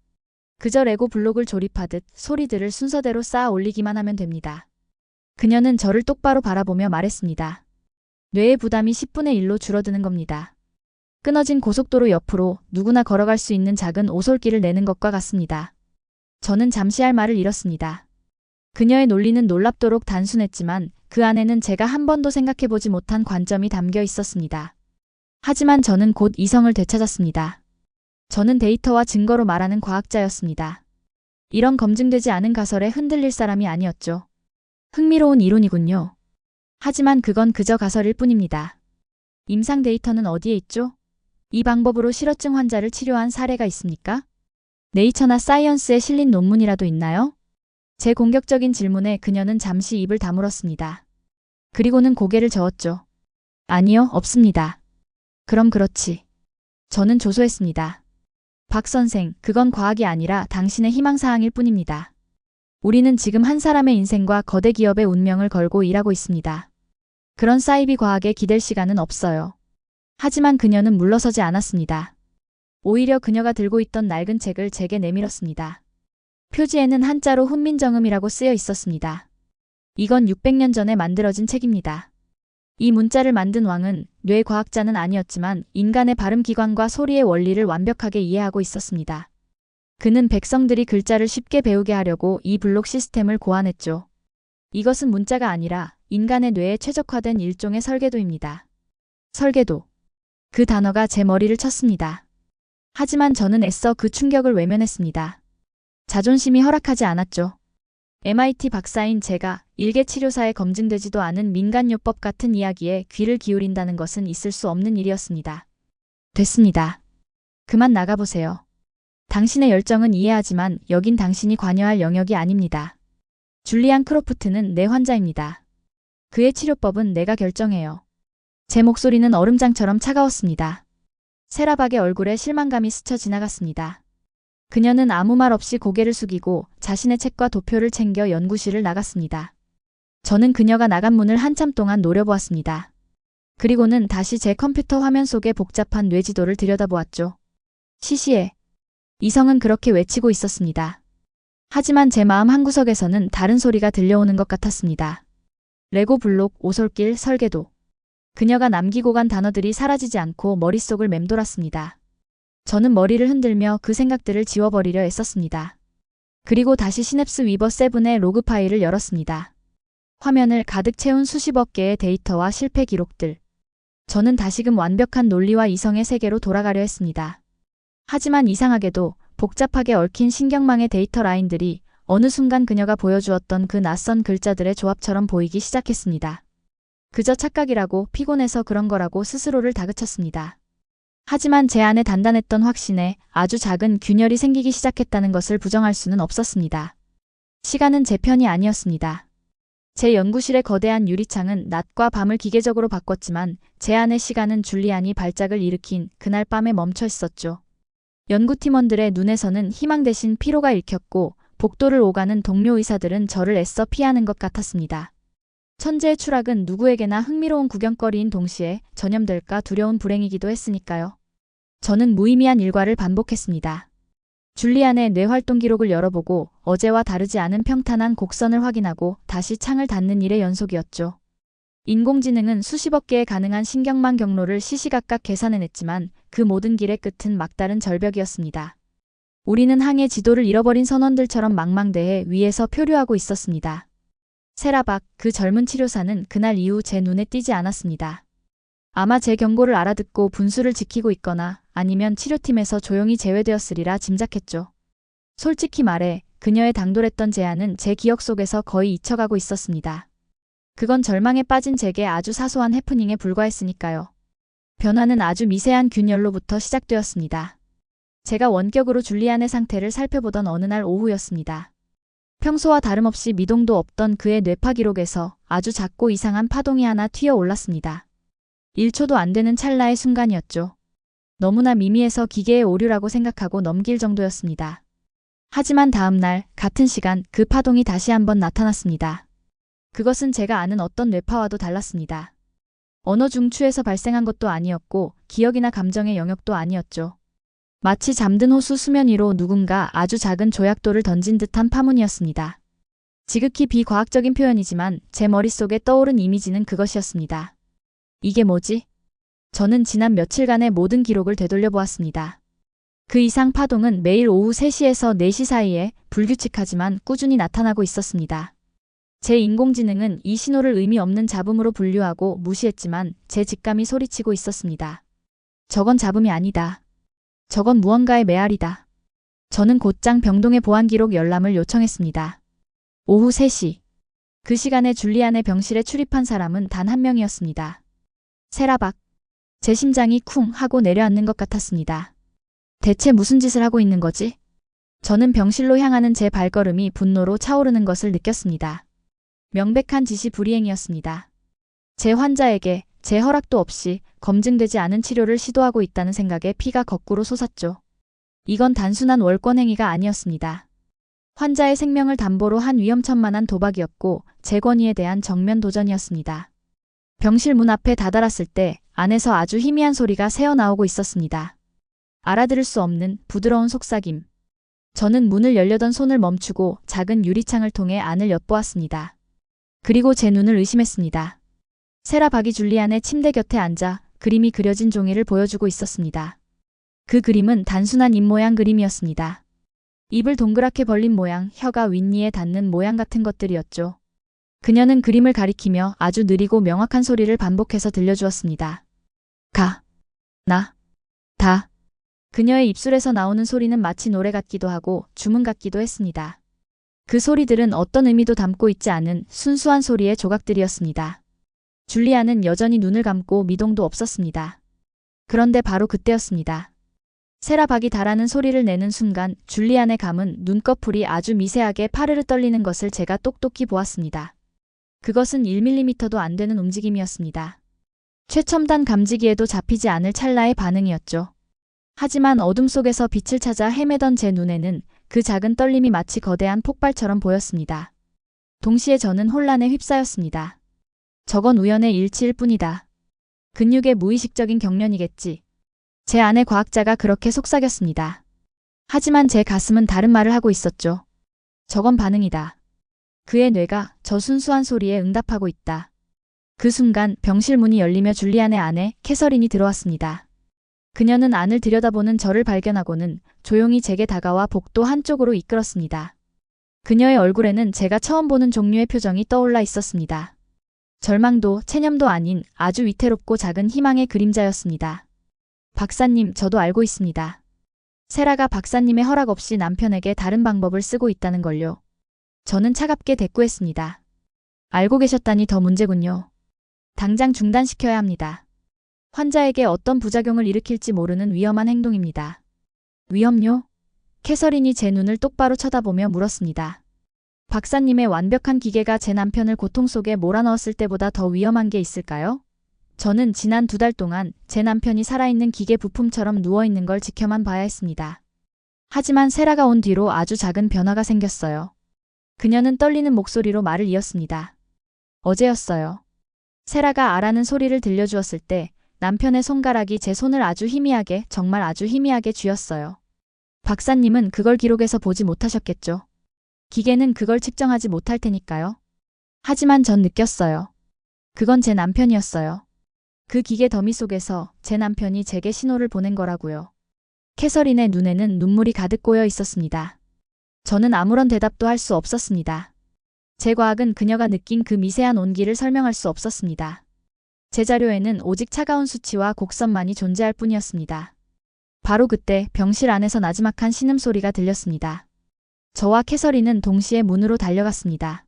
그저 레고 블록을 조립하듯 소리들을 순서대로 쌓아 올리기만 하면 됩니다. 그녀는 저를 똑바로 바라보며 말했습니다. 뇌의 부담이 10분의 1로 줄어드는 겁니다. 끊어진 고속도로 옆으로 누구나 걸어갈 수 있는 작은 오솔길을 내는 것과 같습니다. 저는 잠시 할 말을 잃었습니다. 그녀의 논리는 놀랍도록 단순했지만 그 안에는 제가 한 번도 생각해보지 못한 관점이 담겨 있었습니다. 하지만 저는 곧 이성을 되찾았습니다. 저는 데이터와 증거로 말하는 과학자였습니다. 이런 검증되지 않은 가설에 흔들릴 사람이 아니었죠. 흥미로운 이론이군요. 하지만 그건 그저 가설일 뿐입니다. 임상 데이터는 어디에 있죠? 이 방법으로 실어증 환자를 치료한 사례가 있습니까? 네이처나 사이언스에 실린 논문이라도 있나요? 제 공격적인 질문에 그녀는 잠시 입을 다물었습니다. 그리고는 고개를 저었죠. 아니요, 없습니다. 그럼 그렇지. 저는 조소했습니다. 박 선생, 그건 과학이 아니라 당신의 희망사항일 뿐입니다. 우리는 지금 한 사람의 인생과 거대 기업의 운명을 걸고 일하고 있습니다. 그런 사이비 과학에 기댈 시간은 없어요. 하지만 그녀는 물러서지 않았습니다. 오히려 그녀가 들고 있던 낡은 책을 제게 내밀었습니다. 표지에는 한자로 훈민정음이라고 쓰여 있었습니다. 이건 600년 전에 만들어진 책입니다. 이 문자를 만든 왕은 뇌과학자는 아니었지만 인간의 발음기관과 소리의 원리를 완벽하게 이해하고 있었습니다. 그는 백성들이 글자를 쉽게 배우게 하려고 이 블록 시스템을 고안했죠. 이것은 문자가 아니라 인간의 뇌에 최적화된 일종의 설계도입니다. 설계도. 그 단어가 제 머리를 쳤습니다. 하지만 저는 애써 그 충격을 외면했습니다. 자존심이 허락하지 않았죠. MIT 박사인 제가 일개치료사에 검증되지도 않은 민간요법 같은 이야기에 귀를 기울인다는 것은 있을 수 없는 일이었습니다. 됐습니다. 그만 나가보세요. 당신의 열정은 이해하지만 여긴 당신이 관여할 영역이 아닙니다. 줄리안 크로프트는 내 환자입니다. 그의 치료법은 내가 결정해요. 제 목소리는 얼음장처럼 차가웠습니다. 세라박의 얼굴에 실망감이 스쳐 지나갔습니다. 그녀는 아무 말 없이 고개를 숙이고 자신의 책과 도표를 챙겨 연구실을 나갔습니다. 저는 그녀가 나간 문을 한참 동안 노려보았습니다. 그리고는 다시 제 컴퓨터 화면 속의 복잡한 뇌지도를 들여다보았죠. 시시해. 이성은 그렇게 외치고 있었습니다. 하지만 제 마음 한구석에서는 다른 소리가 들려오는 것 같았습니다. 레고 블록, 오솔길, 설계도. 그녀가 남기고 간 단어들이 사라지지 않고 머릿속을 맴돌았습니다. 저는 머리를 흔들며 그 생각들을 지워버리려 애썼습니다. 그리고 다시 시냅스 위버 7의 로그 파일을 열었습니다. 화면을 가득 채운 수십억 개의 데이터와 실패 기록들. 저는 다시금 완벽한 논리와 이성의 세계로 돌아가려 했습니다. 하지만 이상하게도 복잡하게 얽힌 신경망의 데이터 라인들이 어느 순간 그녀가 보여주었던 그 낯선 글자들의 조합처럼 보이기 시작했습니다. 그저 착각이라고, 피곤해서 그런 거라고 스스로를 다그쳤습니다. 하지만 제 안에 단단했던 확신에 아주 작은 균열이 생기기 시작했다는 것을 부정할 수는 없었습니다. 시간은 제 편이 아니었습니다. 제 연구실의 거대한 유리창은 낮과 밤을 기계적으로 바꿨지만 제 안의 시간은 줄리안이 발작을 일으킨 그날 밤에 멈춰 있었죠. 연구팀원들의 눈에서는 희망 대신 피로가 읽혔고 복도를 오가는 동료 의사들은 저를 애써 피하는 것 같았습니다. 천재의 추락은 누구에게나 흥미로운 구경거리인 동시에 전염될까 두려운 불행이기도 했으니까요. 저는 무의미한 일과를 반복했습니다. 줄리안의 뇌활동 기록을 열어보고 어제와 다르지 않은 평탄한 곡선을 확인하고 다시 창을 닫는 일의 연속이었죠. 인공지능은 수십억 개의 가능한 신경망 경로를 시시각각 계산해냈지만 그 모든 길의 끝은 막다른 절벽이었습니다. 우리는 항해 지도를 잃어버린 선원들처럼 망망대해 위에서 표류하고 있었습니다. 세라박, 그 젊은 치료사는 그날 이후 제 눈에 띄지 않았습니다. 아마 제 경고를 알아듣고 분수를 지키고 있거나 아니면 치료팀에서 조용히 제외되었으리라 짐작했죠. 솔직히 말해 그녀의 당돌했던 제안은 제 기억 속에서 거의 잊혀가고 있었습니다. 그건 절망에 빠진 제게 아주 사소한 해프닝에 불과했으니까요. 변화는 아주 미세한 균열로부터 시작되었습니다. 제가 원격으로 줄리안의 상태를 살펴보던 어느 날 오후였습니다. 평소와 다름없이 미동도 없던 그의 뇌파 기록에서 아주 작고 이상한 파동이 하나 튀어 올랐습니다. 1초도 안 되는 찰나의 순간이었죠. 너무나 미미해서 기계의 오류라고 생각하고 넘길 정도였습니다. 하지만 다음 날 같은 시간 그 파동이 다시 한번 나타났습니다. 그것은 제가 아는 어떤 뇌파와도 달랐습니다. 언어 중추에서 발생한 것도 아니었고 기억이나 감정의 영역도 아니었죠. 마치 잠든 호수 수면 위로 누군가 아주 작은 조약돌을 던진 듯한 파문이었습니다. 지극히 비과학적인 표현이지만 제 머릿속에 떠오른 이미지는 그것이었습니다. 이게 뭐지? 저는 지난 며칠간의 모든 기록을 되돌려 보았습니다. 그 이상 파동은 매일 오후 3시에서 4시 사이에 불규칙하지만 꾸준히 나타나고 있었습니다. 제 인공지능은 이 신호를 의미 없는 잡음으로 분류하고 무시했지만 제 직감이 소리치고 있었습니다. 저건 잡음이 아니다. 저건 무언가의 메아리다. 저는 곧장 병동의 보안기록 열람을 요청했습니다. 오후 3시. 그 시간에 줄리안의 병실에 출입한 사람은 단 한 명이었습니다. 세라박. 제 심장이 쿵 하고 내려앉는 것 같았습니다. 대체 무슨 짓을 하고 있는 거지? 저는 병실로 향하는 제 발걸음이 분노로 차오르는 것을 느꼈습니다. 명백한 지시불이행이었습니다. 제 환자에게 제 허락도 없이 검증되지 않은 치료를 시도하고 있다는 생각에 피가 거꾸로 솟았죠. 이건 단순한 월권행위가 아니었습니다. 환자의 생명을 담보로 한 위험천만한 도박이었고 제 권위에 대한 정면 도전이었습니다. 병실 문 앞에 다다랐을 때 안에서 아주 희미한 소리가 새어나오고 있었습니다. 알아들을 수 없는 부드러운 속삭임. 저는 문을 열려던 손을 멈추고 작은 유리창을 통해 안을 엿보았습니다. 그리고 제 눈을 의심했습니다. 세라박이 줄리안의 침대 곁에 앉아 그림이 그려진 종이를 보여주고 있었습니다. 그 그림은 단순한 입모양 그림이었습니다. 입을 동그랗게 벌린 모양, 혀가 윗니에 닿는 모양 같은 것들이었죠. 그녀는 그림을 가리키며 아주 느리고 명확한 소리를 반복해서 들려주었습니다. 가, 나, 다. 그녀의 입술에서 나오는 소리는 마치 노래 같기도 하고 주문 같기도 했습니다. 그 소리들은 어떤 의미도 담고 있지 않은 순수한 소리의 조각들이었습니다. 줄리아는 여전히 눈을 감고 미동도 없었습니다. 그런데 바로 그때였습니다. 세라박이 달하는 소리를 내는 순간 줄리안의 감은 눈꺼풀이 아주 미세하게 파르르 떨리는 것을 제가 똑똑히 보았습니다. 그것은 1mm도 안 되는 움직임이었습니다. 최첨단 감지기에도 잡히지 않을 찰나의 반응이었죠. 하지만 어둠 속에서 빛을 찾아 헤매던 제 눈에는 그 작은 떨림이 마치 거대한 폭발처럼 보였습니다. 동시에 저는 혼란에 휩싸였습니다. 저건 우연의 일치일 뿐이다. 근육의 무의식적인 경련이겠지. 제 안의 과학자가 그렇게 속삭였습니다. 하지만 제 가슴은 다른 말을 하고 있었죠. 저건 반응이다. 그의 뇌가 저 순수한 소리에 응답하고 있다. 그 순간 병실 문이 열리며 줄리안의 아내 캐서린이 들어왔습니다. 그녀는 안을 들여다보는 저를 발견하고는 조용히 제게 다가와 복도 한쪽으로 이끌었습니다. 그녀의 얼굴에는 제가 처음 보는 종류의 표정이 떠올라 있었습니다. 절망도 체념도 아닌 아주 위태롭고 작은 희망의 그림자였습니다. 박사님, 저도 알고 있습니다. 세라가 박사님의 허락 없이 남편에게 다른 방법을 쓰고 있다는 걸요. 저는 차갑게 대꾸했습니다. 알고 계셨다니 더 문제군요. 당장 중단시켜야 합니다. 환자에게 어떤 부작용을 일으킬지 모르는 위험한 행동입니다. 위험요? 캐서린이 제 눈을 똑바로 쳐다보며 물었습니다. 박사님의 완벽한 기계가 제 남편을 고통 속에 몰아넣었을 때보다 더 위험한 게 있을까요? 저는 지난 2달 동안 제 남편이 살아있는 기계 부품처럼 누워있는 걸 지켜만 봐야 했습니다. 하지만 세라가 온 뒤로 아주 작은 변화가 생겼어요. 그녀는 떨리는 목소리로 말을 이었습니다. 어제였어요. 세라가 아라는 소리를 들려주었을 때 남편의 손가락이 제 손을 아주 희미하게, 정말 아주 희미하게 쥐었어요. 박사님은 그걸 기록해서 보지 못하셨겠죠. 기계는 그걸 측정하지 못할 테니까요. 하지만 전 느꼈어요. 그건 제 남편이었어요. 그 기계 더미 속에서 제 남편이 제게 신호를 보낸 거라고요. 캐서린의 눈에는 눈물이 가득 고여 있었습니다. 저는 아무런 대답도 할 수 없었습니다. 제 과학은 그녀가 느낀 그 미세한 온기를 설명할 수 없었습니다. 제 자료에는 오직 차가운 수치와 곡선만이 존재할 뿐이었습니다. 바로 그때 병실 안에서 나지막한 신음소리가 들렸습니다. 저와 캐서린은 동시에 문으로 달려갔습니다.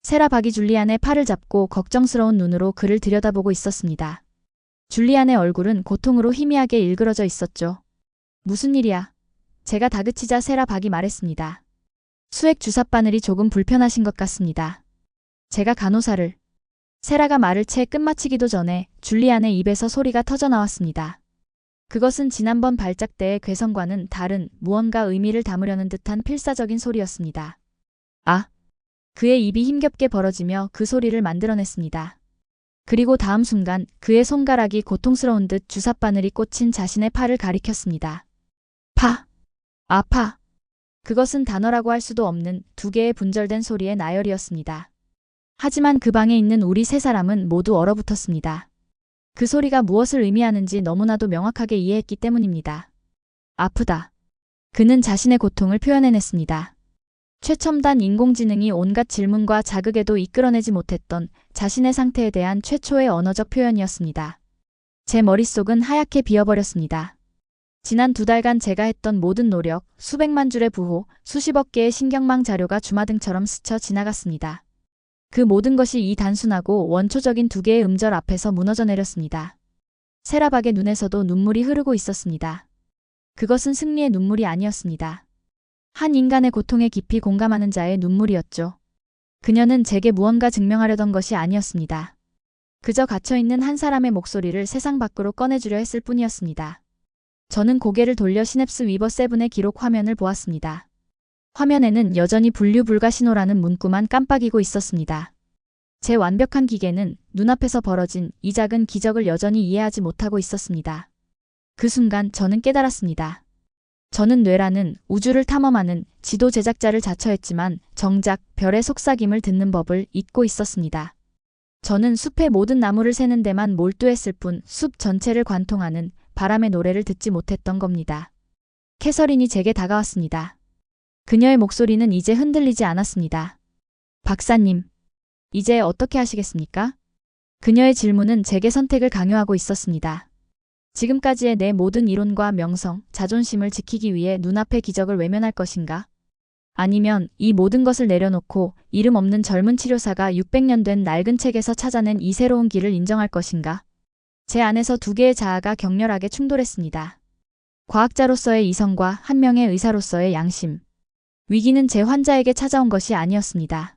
세라 박이 줄리안의 팔을 잡고 걱정스러운 눈으로 그를 들여다보고 있었습니다. 줄리안의 얼굴은 고통으로 희미하게 일그러져 있었죠. 무슨 일이야? 제가 다그치자 세라 박이 말했습니다. 수액 주사 바늘이 조금 불편하신 것 같습니다. 제가 간호사를. 세라가 말을 채 끝마치기도 전에 줄리안의 입에서 소리가 터져 나왔습니다. 그것은 지난번 발작 때의 괴성과는 다른 무언가 의미를 담으려는 듯한 필사적인 소리였습니다. 아! 그의 입이 힘겹게 벌어지며 그 소리를 만들어냈습니다. 그리고 다음 순간 그의 손가락이 고통스러운 듯 주삿바늘이 꽂힌 자신의 팔을 가리켰습니다. 파! 아파! 그것은 단어라고 할 수도 없는 2개의 분절된 소리의 나열이었습니다. 하지만 그 방에 있는 우리 3사람은 모두 얼어붙었습니다. 그 소리가 무엇을 의미하는지 너무나도 명확하게 이해했기 때문입니다. 아프다. 그는 자신의 고통을 표현해냈습니다. 최첨단 인공지능이 온갖 질문과 자극에도 이끌어내지 못했던 자신의 상태에 대한 최초의 언어적 표현이었습니다. 제 머릿속은 하얗게 비어버렸습니다. 지난 2달간 제가 했던 모든 노력, 수백만 줄의 부호, 수십억 개의 신경망 자료가 주마등처럼 스쳐 지나갔습니다. 그 모든 것이 이 단순하고 원초적인 2개의 음절 앞에서 무너져 내렸습니다. 세라박의 눈에서도 눈물이 흐르고 있었습니다. 그것은 승리의 눈물이 아니었습니다. 한 인간의 고통에 깊이 공감하는 자의 눈물이었죠. 그녀는 제게 무언가 증명하려던 것이 아니었습니다. 그저 갇혀있는 한 사람의 목소리를 세상 밖으로 꺼내주려 했을 뿐이었습니다. 저는 고개를 돌려 시냅스 위버 7의 기록 화면을 보았습니다. 화면에는 여전히 분류 불가 신호라는 문구만 깜빡이고 있었습니다. 제 완벽한 기계는 눈앞에서 벌어진 이 작은 기적을 여전히 이해하지 못하고 있었습니다. 그 순간 저는 깨달았습니다. 저는 뇌라는 우주를 탐험하는 지도 제작자를 자처했지만 정작 별의 속삭임을 듣는 법을 잊고 있었습니다. 저는 숲의 모든 나무를 세는 데만 몰두했을 뿐 숲 전체를 관통하는 바람의 노래를 듣지 못했던 겁니다. 캐서린이 제게 다가왔습니다. 그녀의 목소리는 이제 흔들리지 않았습니다. 박사님, 이제 어떻게 하시겠습니까? 그녀의 질문은 제게 선택을 강요하고 있었습니다. 지금까지의 내 모든 이론과 명성, 자존심을 지키기 위해 눈앞의 기적을 외면할 것인가? 아니면 이 모든 것을 내려놓고 이름 없는 젊은 치료사가 600년 된 낡은 책에서 찾아낸 이 새로운 길을 인정할 것인가? 제 안에서 두 개의 자아가 격렬하게 충돌했습니다. 과학자로서의 이성과 한 명의 의사로서의 양심. 위기는 제 환자에게 찾아온 것이 아니었습니다.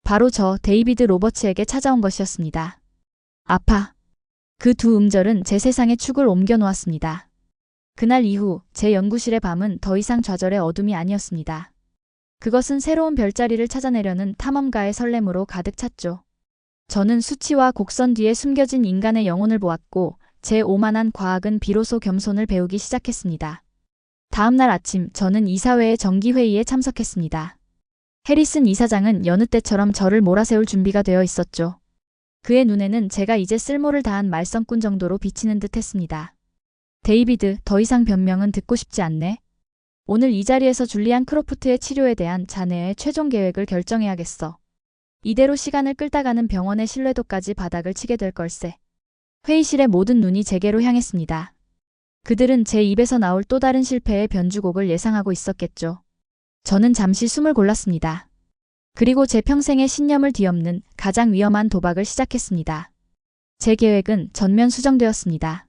바로 저 데이비드 로버츠에게 찾아온 것이었습니다. 아파. 그 두 음절은 제 세상의 축을 옮겨 놓았습니다. 그날 이후 제 연구실의 밤은 더 이상 좌절의 어둠이 아니었습니다. 그것은 새로운 별자리를 찾아내려는 탐험가의 설렘으로 가득 찼죠. 저는 수치와 곡선 뒤에 숨겨진 인간의 영혼을 보았고 제 오만한 과학은 비로소 겸손을 배우기 시작했습니다. 다음 날 아침 저는 이사회의 정기회의에 참석했습니다. 해리슨 이사장은 여느 때처럼 저를 몰아세울 준비가 되어 있었죠. 그의 눈에는 제가 이제 쓸모를 다한 말썽꾼 정도로 비치는 듯 했습니다. 데이비드, 더 이상 변명은 듣고 싶지 않네. 오늘 이 자리에서 줄리안 크로프트의 치료에 대한 자네의 최종 계획을 결정해야겠어. 이대로 시간을 끌다가는 병원의 신뢰도까지 바닥을 치게 될 걸세. 회의실의 모든 눈이 제게로 향했습니다. 그들은 제 입에서 나올 또 다른 실패의 변주곡을 예상하고 있었겠죠. 저는 잠시 숨을 골랐습니다. 그리고 제 평생의 신념을 뒤엎는 가장 위험한 도박을 시작했습니다. 제 계획은 전면 수정되었습니다.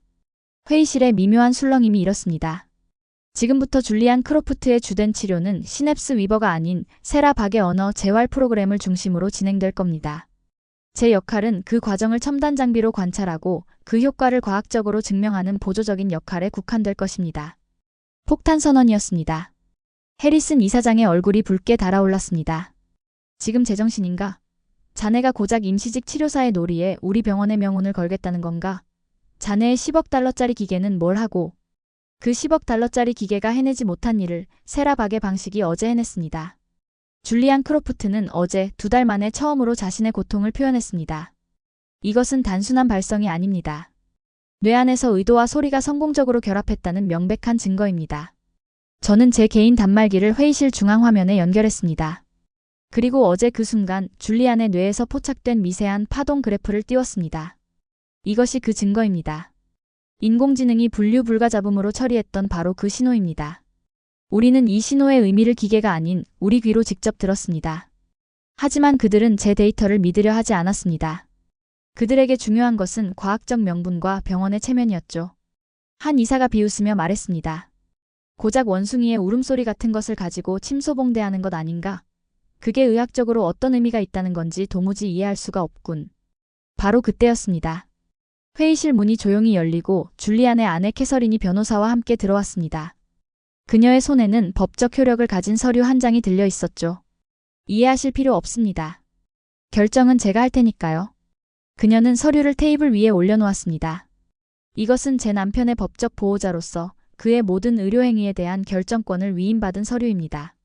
회의실의 미묘한 술렁임이 이렇습니다. 지금부터 줄리안 크로프트의 주된 치료는 시냅스 위버가 아닌 세라 박의 언어 재활 프로그램을 중심으로 진행될 겁니다. 제 역할은 그 과정을 첨단 장비로 관찰하고 그 효과를 과학적으로 증명하는 보조적인 역할에 국한될 것입니다. 폭탄 선언이었습니다. 해리슨 이사장의 얼굴이 붉게 달아올랐습니다. 지금 제정신인가? 자네가 고작 임시직 치료사의 놀이에 우리 병원의 명운을 걸겠다는 건가? 자네의 10억 달러짜리 기계는 뭘 하고? 그 10억 달러짜리 기계가 해내지 못한 일을 세라 박의 방식이 어제 해냈습니다. 줄리안 크로프트는 어제 2달 만에 처음으로 자신의 고통을 표현했습니다. 이것은 단순한 발성이 아닙니다. 뇌 안에서 의도와 소리가 성공적으로 결합했다는 명백한 증거입니다. 저는 제 개인 단말기를 회의실 중앙 화면에 연결했습니다. 그리고 어제 그 순간 줄리안의 뇌에서 포착된 미세한 파동 그래프를 띄웠습니다. 이것이 그 증거입니다. 인공지능이 분류 불가잡음으로 처리했던 바로 그 신호입니다. 우리는 이 신호의 의미를 기계가 아닌 우리 귀로 직접 들었습니다. 하지만 그들은 제 데이터를 믿으려 하지 않았습니다. 그들에게 중요한 것은 과학적 명분과 병원의 체면이었죠. 한 이사가 비웃으며 말했습니다. 고작 원숭이의 울음소리 같은 것을 가지고 침소봉대하는 것 아닌가? 그게 의학적으로 어떤 의미가 있다는 건지 도무지 이해할 수가 없군. 바로 그때였습니다. 회의실 문이 조용히 열리고 줄리안의 아내 캐서린이 변호사와 함께 들어왔습니다. 그녀의 손에는 법적 효력을 가진 서류 한 장이 들려 있었죠. 이해하실 필요 없습니다. 결정은 제가 할 테니까요. 그녀는 서류를 테이블 위에 올려놓았습니다. 이것은 제 남편의 법적 보호자로서 그의 모든 의료행위에 대한 결정권을 위임받은 서류입니다.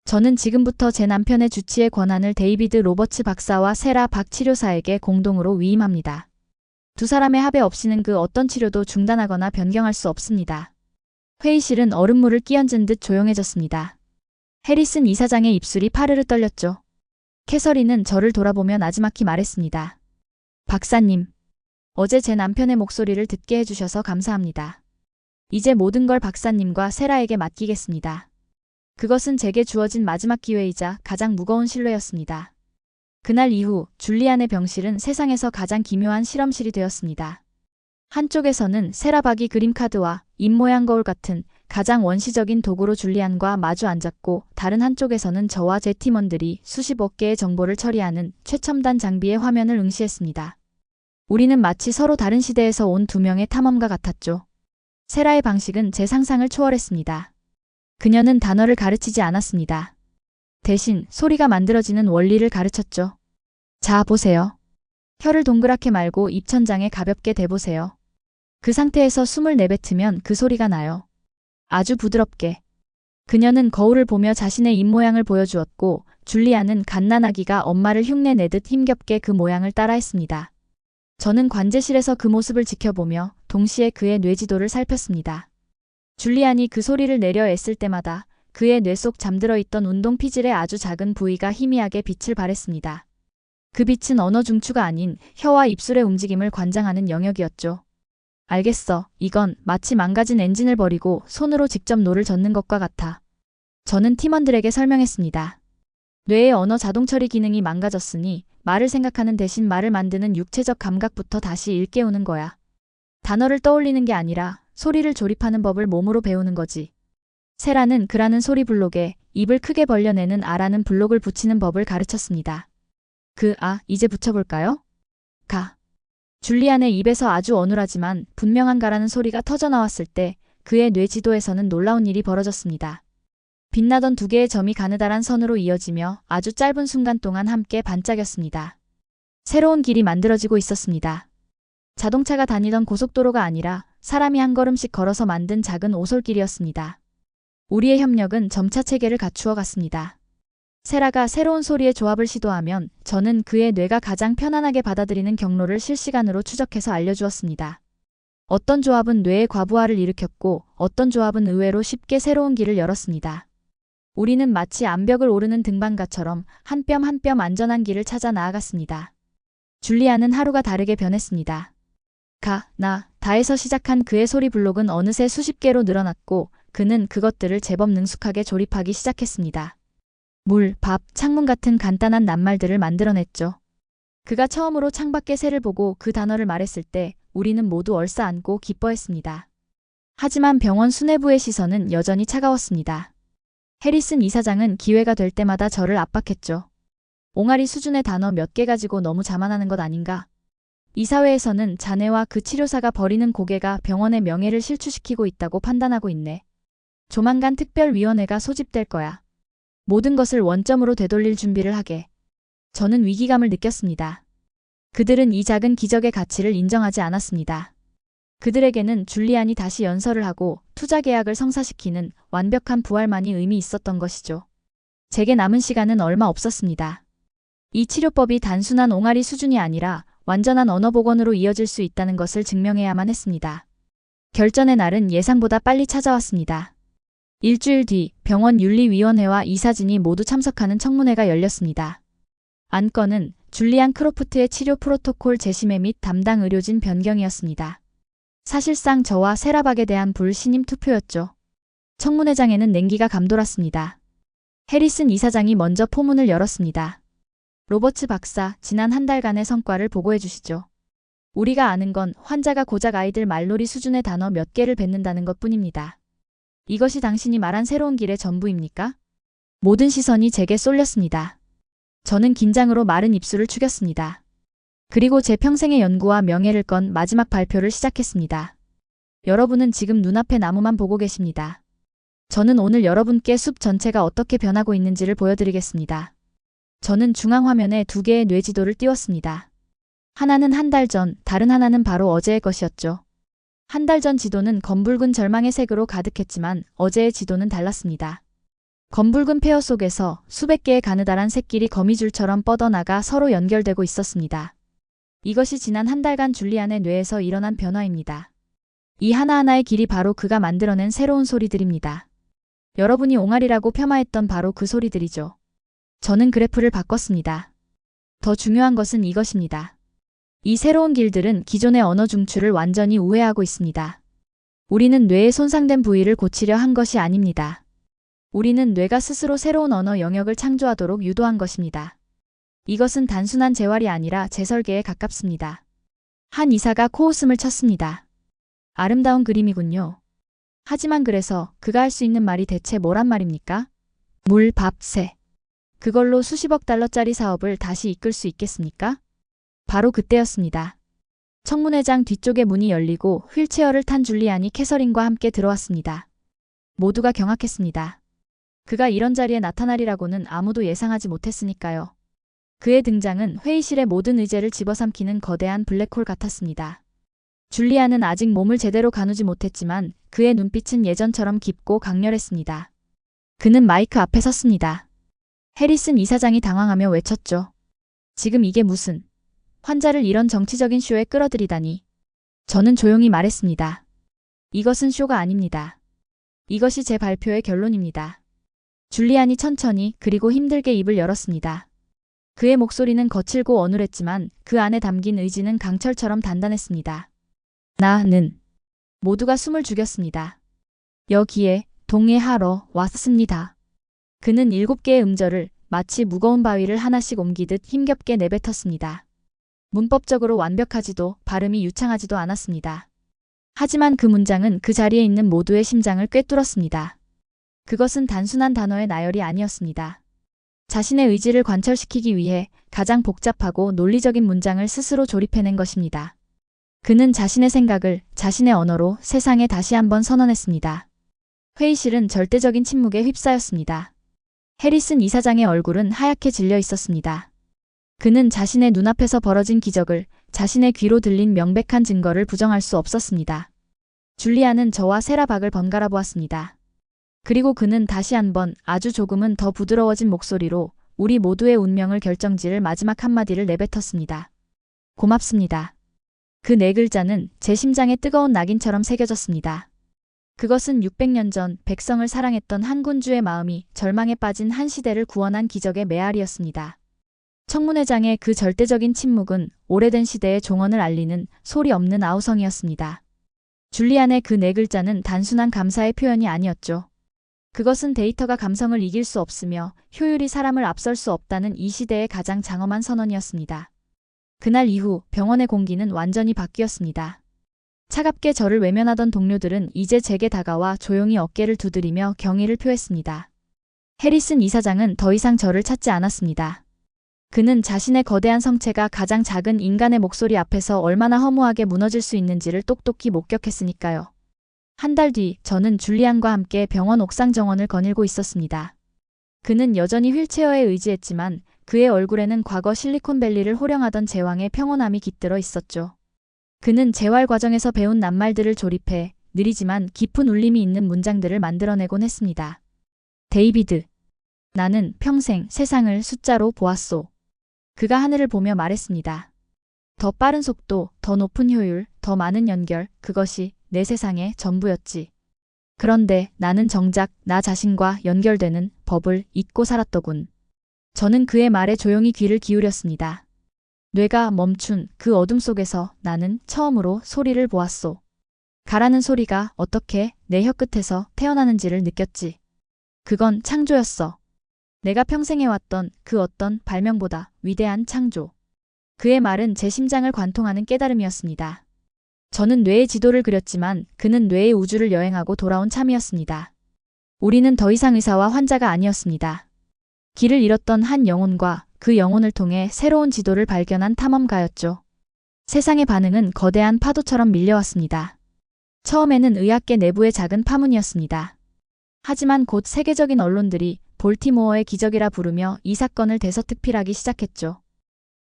저는 지금부터 제 남편의 주치의 권한을 데이비드 로버츠 박사와 세라 박 치료사에게 공동으로 위임합니다. 두 사람의 합의 없이는 그 어떤 치료도 중단하거나 변경할 수 없습니다. 회의실은 얼음물을 끼얹은 듯 조용해졌습니다. 해리슨 이사장의 입술이 파르르 떨렸죠. 캐서린은 저를 돌아보며 나지막히 말했습니다. 박사님, 어제 제 남편의 목소리를 듣게 해주셔서 감사합니다. 이제 모든 걸 박사님과 세라에게 맡기겠습니다. 그것은 제게 주어진 마지막 기회이자 가장 무거운 신뢰였습니다. 그날 이후 줄리안의 병실은 세상에서 가장 기묘한 실험실이 되었습니다. 한쪽에서는 세라박이 그림카드와 입모양 거울 같은 가장 원시적인 도구로 줄리안과 마주 앉았고 다른 한쪽에서는 저와 제 팀원들이 수십억 개의 정보를 처리하는 최첨단 장비의 화면을 응시했습니다. 우리는 마치 서로 다른 시대에서 온 두 명의 탐험가 같았죠. 세라의 방식은 제 상상을 초월했습니다. 그녀는 단어를 가르치지 않았습니다. 대신 소리가 만들어지는 원리를 가르쳤죠. 자, 보세요. 혀를 동그랗게 말고 입천장에 가볍게 대보세요. 그 상태에서 숨을 내뱉으면 그 소리가 나요. 아주 부드럽게. 그녀는 거울을 보며 자신의 입모양을 보여주었고 줄리안은 갓난아기가 엄마를 흉내내듯 힘겹게 그 모양을 따라했습니다. 저는 관제실에서 그 모습을 지켜보며 동시에 그의 뇌지도를 살폈습니다. 줄리안이 그 소리를 내려 애쓸 때마다 그의 뇌 속 잠들어 있던 운동 피질의 아주 작은 부위가 희미하게 빛을 발했습니다. 그 빛은 언어 중추가 아닌 혀와 입술의 움직임을 관장하는 영역이었죠. 알겠어. 이건 마치 망가진 엔진을 버리고 손으로 직접 노를 젓는 것과 같아. 저는 팀원들에게 설명했습니다. 뇌의 언어 자동 처리 기능이 망가졌으니 말을 생각하는 대신 말을 만드는 육체적 감각부터 다시 일깨우는 거야. 단어를 떠올리는 게 아니라 소리를 조립하는 법을 몸으로 배우는 거지. 세라는 그라는 소리 블록에 입을 크게 벌려내는 아라는 블록을 붙이는 법을 가르쳤습니다. 이제 붙여볼까요? 가. 줄리안의 입에서 아주 어눌하지만 분명한 가라는 소리가 터져나왔을 때 그의 뇌 지도에서는 놀라운 일이 벌어졌습니다. 빛나던 두 개의 점이 가느다란 선으로 이어지며 아주 짧은 순간 동안 함께 반짝였습니다. 새로운 길이 만들어지고 있었습니다. 자동차가 다니던 고속도로가 아니라 사람이 한 걸음씩 걸어서 만든 작은 오솔길이었습니다. 우리의 협력은 점차 체계를 갖추어 갔습니다. 세라가 새로운 소리의 조합을 시도하면 저는 그의 뇌가 가장 편안하게 받아들이는 경로를 실시간으로 추적해서 알려주었습니다. 어떤 조합은 뇌의 과부하를 일으켰고 어떤 조합은 의외로 쉽게 새로운 길을 열었습니다. 우리는 마치 암벽을 오르는 등반가처럼 한 뼘 한 뼘 안전한 길을 찾아 나아갔습니다. 줄리안은 하루가 다르게 변했습니다. 다에서 시작한 그의 소리 블록은 어느새 수십 개로 늘어났고 그는 그것들을 제법 능숙하게 조립하기 시작했습니다. 물, 밥, 창문 같은 간단한 낱말들을 만들어냈죠. 그가 처음으로 창밖의 새를 보고 그 단어를 말했을 때 우리는 모두 얼싸안고 기뻐했습니다. 하지만 병원 수뇌부의 시선은 여전히 차가웠습니다. 해리슨 이사장은 기회가 될 때마다 저를 압박했죠. 옹알이 수준의 단어 몇 개 가지고 너무 자만하는 것 아닌가? 이 사회에서는 자네와 그 치료사가 벌이는 고개가 병원의 명예를 실추시키고 있다고 판단하고 있네. 조만간 특별위원회가 소집될 거야. 모든 것을 원점으로 되돌릴 준비를 하게. 저는 위기감을 느꼈습니다. 그들은 이 작은 기적의 가치를 인정하지 않았습니다. 그들에게는 줄리안이 다시 연설을 하고 투자 계약을 성사시키는 완벽한 부활만이 의미 있었던 것이죠. 제게 남은 시간은 얼마 없었습니다. 이 치료법이 단순한 옹알이 수준이 아니라 완전한 언어복원으로 이어질 수 있다는 것을 증명해야만 했습니다. 결전의 날은 예상보다 빨리 찾아왔습니다. 일주일 뒤 병원 윤리위원회와 이사진이 모두 참석하는 청문회가 열렸습니다. 안건은 줄리안 크로프트의 치료 프로토콜 재심회 및 담당 의료진 변경이었습니다. 사실상 저와 세라박에 대한 불신임 투표였죠. 청문회장에는 냉기가 감돌았습니다. 해리슨 이사장이 먼저 포문을 열었습니다. 로버츠 박사, 지난 한 달간의 성과를 보고해 주시죠. 우리가 아는 건 환자가 고작 아이들 말놀이 수준의 단어 몇 개를 뱉는다는 것뿐입니다. 이것이 당신이 말한 새로운 길의 전부입니까? 모든 시선이 제게 쏠렸습니다. 저는 긴장으로 마른 입술을 축였습니다. 그리고 제 평생의 연구와 명예를 건 마지막 발표를 시작했습니다. 여러분은 지금 눈앞의 나무만 보고 계십니다. 저는 오늘 여러분께 숲 전체가 어떻게 변하고 있는지를 보여드리겠습니다. 저는 중앙화면에 두 개의 뇌지도를 띄웠습니다. 하나는 한 달 전, 다른 하나는 바로 어제의 것이었죠. 한 달 전 지도는 검붉은 절망의 색으로 가득했지만 어제의 지도는 달랐습니다. 검붉은 폐허 속에서 수백 개의 가느다란 샛길이 거미줄처럼 뻗어나가 서로 연결되고 있었습니다. 이것이 지난 한 달간 줄리안의 뇌에서 일어난 변화입니다. 이 하나하나의 길이 바로 그가 만들어낸 새로운 소리들입니다. 여러분이 옹알이라고 폄하했던 바로 그 소리들이죠. 저는 그래프를 바꿨습니다. 더 중요한 것은 이것입니다. 이 새로운 길들은 기존의 언어 중추를 완전히 우회하고 있습니다. 우리는 뇌의 손상된 부위를 고치려 한 것이 아닙니다. 우리는 뇌가 스스로 새로운 언어 영역을 창조하도록 유도한 것입니다. 이것은 단순한 재활이 아니라 재설계에 가깝습니다. 한 이사가 코웃음을 쳤습니다. 아름다운 그림이군요. 하지만 그래서 그가 할 수 있는 말이 대체 뭐란 말입니까? 물, 밥, 새. 그걸로 수십억 달러짜리 사업을 다시 이끌 수 있겠습니까? 바로 그때였습니다. 청문회장 뒤쪽에 문이 열리고 휠체어를 탄 줄리안이 캐서린과 함께 들어왔습니다. 모두가 경악했습니다. 그가 이런 자리에 나타나리라고는 아무도 예상하지 못했으니까요. 그의 등장은 회의실의 모든 의제를 집어삼키는 거대한 블랙홀 같았습니다. 줄리안은 아직 몸을 제대로 가누지 못했지만 그의 눈빛은 예전처럼 깊고 강렬했습니다. 그는 마이크 앞에 섰습니다. 해리슨 이사장이 당황하며 외쳤죠. 지금 이게 무슨... 환자를 이런 정치적인 쇼에 끌어들이다니. 저는 조용히 말했습니다. 이것은 쇼가 아닙니다. 이것이 제 발표의 결론입니다. 줄리안이 천천히 그리고 힘들게 입을 열었습니다. 그의 목소리는 거칠고 어눌했지만 그 안에 담긴 의지는 강철처럼 단단했습니다. 나는 모두가 숨을 죽였습니다. 여기에 동의하러 왔습니다. 그는 7개의 음절을 마치 무거운 바위를 하나씩 옮기듯 힘겹게 내뱉었습니다. 문법적으로 완벽하지도 발음이 유창하지도 않았습니다. 하지만 그 문장은 그 자리에 있는 모두의 심장을 꿰뚫었습니다. 그것은 단순한 단어의 나열이 아니었습니다. 자신의 의지를 관철시키기 위해 가장 복잡하고 논리적인 문장을 스스로 조립해낸 것입니다. 그는 자신의 생각을 자신의 언어로 세상에 다시 한번 선언했습니다. 회의실은 절대적인 침묵에 휩싸였습니다. 해리슨 이사장의 얼굴은 하얗게 질려 있었습니다. 그는 자신의 눈앞에서 벌어진 기적을, 자신의 귀로 들린 명백한 증거를 부정할 수 없었습니다. 줄리아는 저와 세라 박을 번갈아 보았습니다. 그리고 그는 다시 한번 아주 조금은 더 부드러워진 목소리로 우리 모두의 운명을 결정지을 마지막 한마디를 내뱉었습니다. 고맙습니다. 그 네 글자는 제 심장에 뜨거운 낙인처럼 새겨졌습니다. 그것은 600년 전 백성을 사랑했던 한 군주의 마음이 절망에 빠진 한 시대를 구원한 기적의 메아리였습니다. 청문회장의 그 절대적인 침묵은 오래된 시대의 종언을 알리는 소리 없는 아우성이었습니다. 줄리안의 그 네 글자는 단순한 감사의 표현이 아니었죠. 그것은 데이터가 감성을 이길 수 없으며 효율이 사람을 앞설 수 없다는 이 시대의 가장 장엄한 선언이었습니다. 그날 이후 병원의 공기는 완전히 바뀌었습니다. 차갑게 저를 외면하던 동료들은 이제 제게 다가와 조용히 어깨를 두드리며 경의를 표했습니다. 해리슨 이사장은 더 이상 저를 찾지 않았습니다. 그는 자신의 거대한 성체가 가장 작은 인간의 목소리 앞에서 얼마나 허무하게 무너질 수 있는지를 똑똑히 목격했으니까요. 한 달 뒤 저는 줄리안과 함께 병원 옥상 정원을 거닐고 있었습니다. 그는 여전히 휠체어에 의지했지만 그의 얼굴에는 과거 실리콘밸리를 호령하던 제왕의 평온함이 깃들어 있었죠. 그는 재활 과정에서 배운 낱말들을 조립해 느리지만 깊은 울림이 있는 문장들을 만들어내곤 했습니다. 데이비드, 나는 평생 세상을 숫자로 보았소. 그가 하늘을 보며 말했습니다. 더 빠른 속도, 더 높은 효율, 더 많은 연결, 그것이 내 세상의 전부였지. 그런데 나는 정작 나 자신과 연결되는 법을 잊고 살았더군. 저는 그의 말에 조용히 귀를 기울였습니다. 뇌가 멈춘 그 어둠 속에서 나는 처음으로 소리를 보았소. 가라는 소리가 어떻게 내 혀끝에서 태어나는지를 느꼈지. 그건 창조였어. 내가 평생 해왔던 그 어떤 발명보다 위대한 창조. 그의 말은 제 심장을 관통하는 깨달음이었습니다. 저는 뇌의 지도를 그렸지만 그는 뇌의 우주를 여행하고 돌아온 참이었습니다. 우리는 더 이상 의사와 환자가 아니었습니다. 길을 잃었던 한 영혼과 그 영혼을 통해 새로운 지도를 발견한 탐험가였죠. 세상의 반응은 거대한 파도처럼 밀려왔습니다. 처음에는 의학계 내부의 작은 파문이었습니다. 하지만 곧 세계적인 언론들이 볼티모어의 기적이라 부르며 이 사건을 대서특필하기 시작했죠.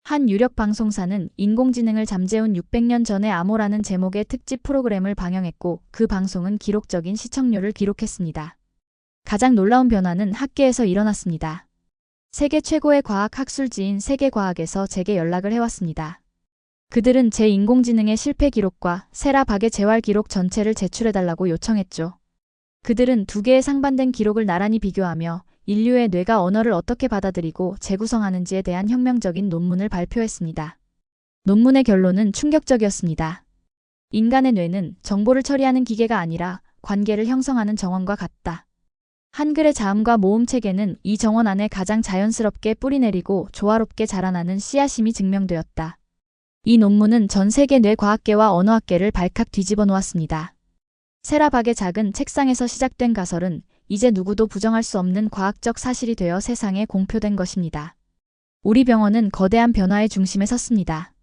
한 유력 방송사는 인공지능을 잠재운 600년 전의 암호라는 제목의 특집 프로그램을 방영했고 그 방송은 기록적인 시청률을 기록했습니다. 가장 놀라운 변화는 학계에서 일어났습니다. 세계 최고의 과학 학술지인 세계과학에서 제게 연락을 해왔습니다. 그들은 제 인공지능의 실패 기록과 세라 박의 재활 기록 전체를 제출해달라고 요청했죠. 그들은 두 개의 상반된 기록을 나란히 비교하며 인류의 뇌가 언어를 어떻게 받아들이고 재구성하는지에 대한 혁명적인 논문을 발표했습니다. 논문의 결론은 충격적이었습니다. 인간의 뇌는 정보를 처리하는 기계가 아니라 관계를 형성하는 정원과 같다. 한글의 자음과 모음 체계는 이 정원 안에 가장 자연스럽게 뿌리내리고 조화롭게 자라나는 씨앗임이 증명되었다. 이 논문은 전 세계 뇌과학계와 언어학계를 발칵 뒤집어 놓았습니다. 세라 박의 작은 책상에서 시작된 가설은 이제 누구도 부정할 수 없는 과학적 사실이 되어 세상에 공표된 것입니다. 우리 병원은 거대한 변화의 중심에 섰습니다.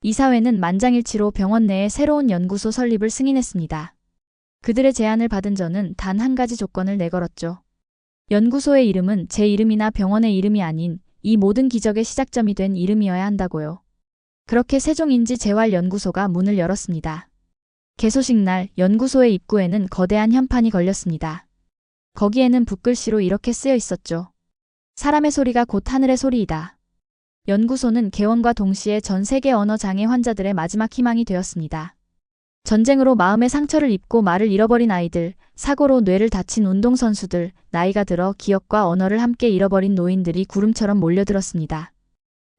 이사회는 만장일치로 병원 내에 새로운 연구소 설립을 승인했습니다. 그들의 제안을 받은 저는 단 한 가지 조건을 내걸었죠. 연구소의 이름은 제 이름이나 병원의 이름이 아닌 이 모든 기적의 시작점이 된 이름이어야 한다고요. 그렇게 세종인지재활연구소가 문을 열었습니다. 개소식 날 연구소의 입구에는 거대한 현판이 걸렸습니다. 거기에는 붓글씨로 이렇게 쓰여 있었죠. 사람의 소리가 곧 하늘의 소리이다. 연구소는 개원과 동시에 전 세계 언어 장애 환자들의 마지막 희망이 되었습니다. 전쟁으로 마음의 상처를 입고 말을 잃어버린 아이들, 사고로 뇌를 다친 운동선수들, 나이가 들어 기억과 언어를 함께 잃어버린 노인들이 구름처럼 몰려들었습니다.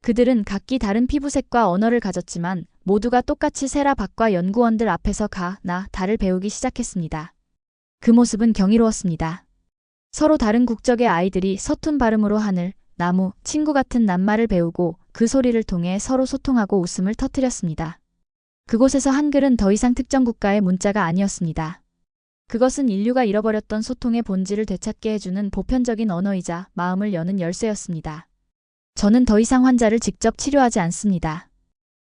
그들은 각기 다른 피부색과 언어를 가졌지만 모두가 똑같이 세라 박과 연구원들 앞에서 가, 나, 다를 배우기 시작했습니다. 그 모습은 경이로웠습니다. 서로 다른 국적의 아이들이 서툰 발음으로 하늘, 나무, 친구 같은 낱말을 배우고 그 소리를 통해 서로 소통하고 웃음을 터뜨렸습니다. 그곳에서 한글은 더 이상 특정 국가의 문자가 아니었습니다. 그것은 인류가 잃어버렸던 소통의 본질을 되찾게 해주는 보편적인 언어이자 마음을 여는 열쇠였습니다. 저는 더 이상 환자를 직접 치료하지 않습니다.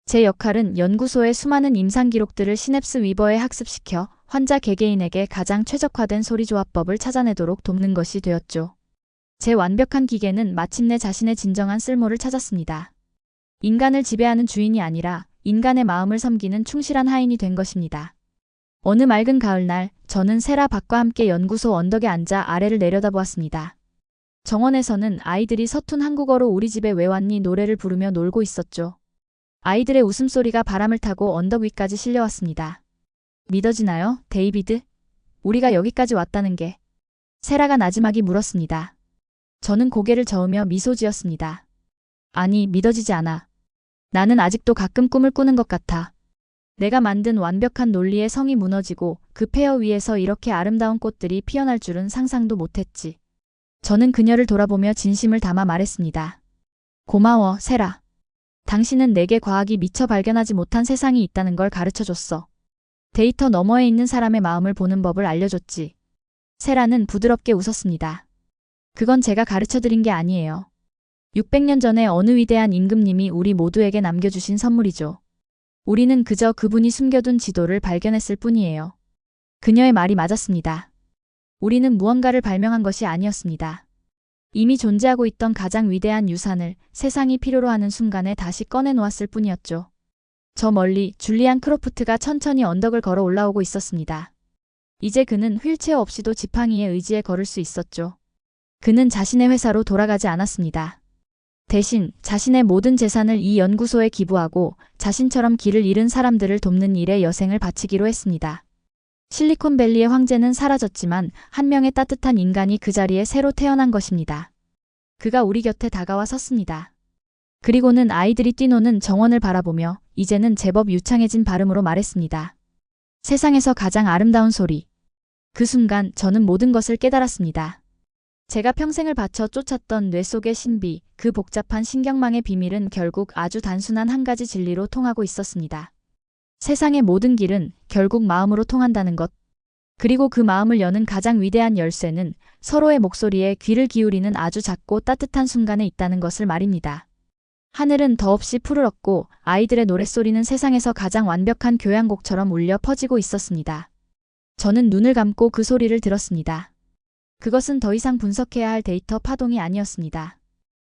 제 역할은 연구소의 수많은 임상 기록들을 시냅스 위버에 학습시켜 환자 개개인에게 가장 최적화된 소리조합법을 찾아내도록 돕는 것이 되었죠. 제 완벽한 기계는 마침내 자신의 진정한 쓸모를 찾았습니다. 인간을 지배하는 주인이 아니라 인간의 마음을 섬기는 충실한 하인이 된 것입니다. 어느 맑은 가을날, 저는 세라 박과 함께 연구소 언덕에 앉아 아래를 내려다보았습니다. 정원에서는 아이들이 서툰 한국어로 우리 집에 왜 왔니 노래를 부르며 놀고 있었죠. 아이들의 웃음소리가 바람을 타고 언덕 위까지 실려왔습니다. 믿어지나요, 데이비드? 우리가 여기까지 왔다는 게. 세라가 나지막이 물었습니다. 저는 고개를 저으며 미소 지었습니다. 아니, 믿어지지 않아. 나는 아직도 가끔 꿈을 꾸는 것 같아. 내가 만든 완벽한 논리의 성이 무너지고 그 폐허 위에서 이렇게 아름다운 꽃들이 피어날 줄은 상상도 못했지. 저는 그녀를 돌아보며 진심을 담아 말했습니다. 고마워, 세라. 당신은 내게 과학이 미처 발견하지 못한 세상이 있다는 걸 가르쳐줬어. 데이터 너머에 있는 사람의 마음을 보는 법을 알려줬지. 세라는 부드럽게 웃었습니다. 그건 제가 가르쳐드린 게 아니에요. 600년 전에 어느 위대한 임금님이 우리 모두에게 남겨주신 선물이죠. 우리는 그저 그분이 숨겨둔 지도를 발견했을 뿐이에요. 그녀의 말이 맞았습니다. 우리는 무언가를 발명한 것이 아니었습니다. 이미 존재하고 있던 가장 위대한 유산을 세상이 필요로 하는 순간에 다시 꺼내놓았을 뿐이었죠. 저 멀리 줄리안 크로프트가 천천히 언덕을 걸어 올라오고 있었습니다. 이제 그는 휠체어 없이도 지팡이에 의지해 걸을 수 있었죠. 그는 자신의 회사로 돌아가지 않았습니다. 대신 자신의 모든 재산을 이 연구소에 기부하고 자신처럼 길을 잃은 사람들을 돕는 일에 여생을 바치기로 했습니다. 실리콘밸리의 황제는 사라졌지만 한 명의 따뜻한 인간이 그 자리에 새로 태어난 것입니다. 그가 우리 곁에 다가와 섰습니다. 그리고는 아이들이 뛰노는 정원을 바라보며 이제는 제법 유창해진 발음으로 말했습니다. 세상에서 가장 아름다운 소리. 그 순간 저는 모든 것을 깨달았습니다. 제가 평생을 바쳐 쫓았던 뇌 속의 신비, 그 복잡한 신경망의 비밀은 결국 아주 단순한 한 가지 진리로 통하고 있었습니다. 세상의 모든 길은 결국 마음으로 통한다는 것. 그리고 그 마음을 여는 가장 위대한 열쇠는 서로의 목소리에 귀를 기울이는 아주 작고 따뜻한 순간에 있다는 것을 말입니다. 하늘은 더없이 푸르렀고 아이들의 노랫소리는 세상에서 가장 완벽한 교향곡처럼 울려 퍼지고 있었습니다. 저는 눈을 감고 그 소리를 들었습니다. 그것은 더 이상 분석해야 할 데이터 파동이 아니었습니다.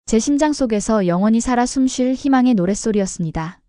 제 심장 속에서 영원히 살아 숨쉴 희망의 노랫소리였습니다.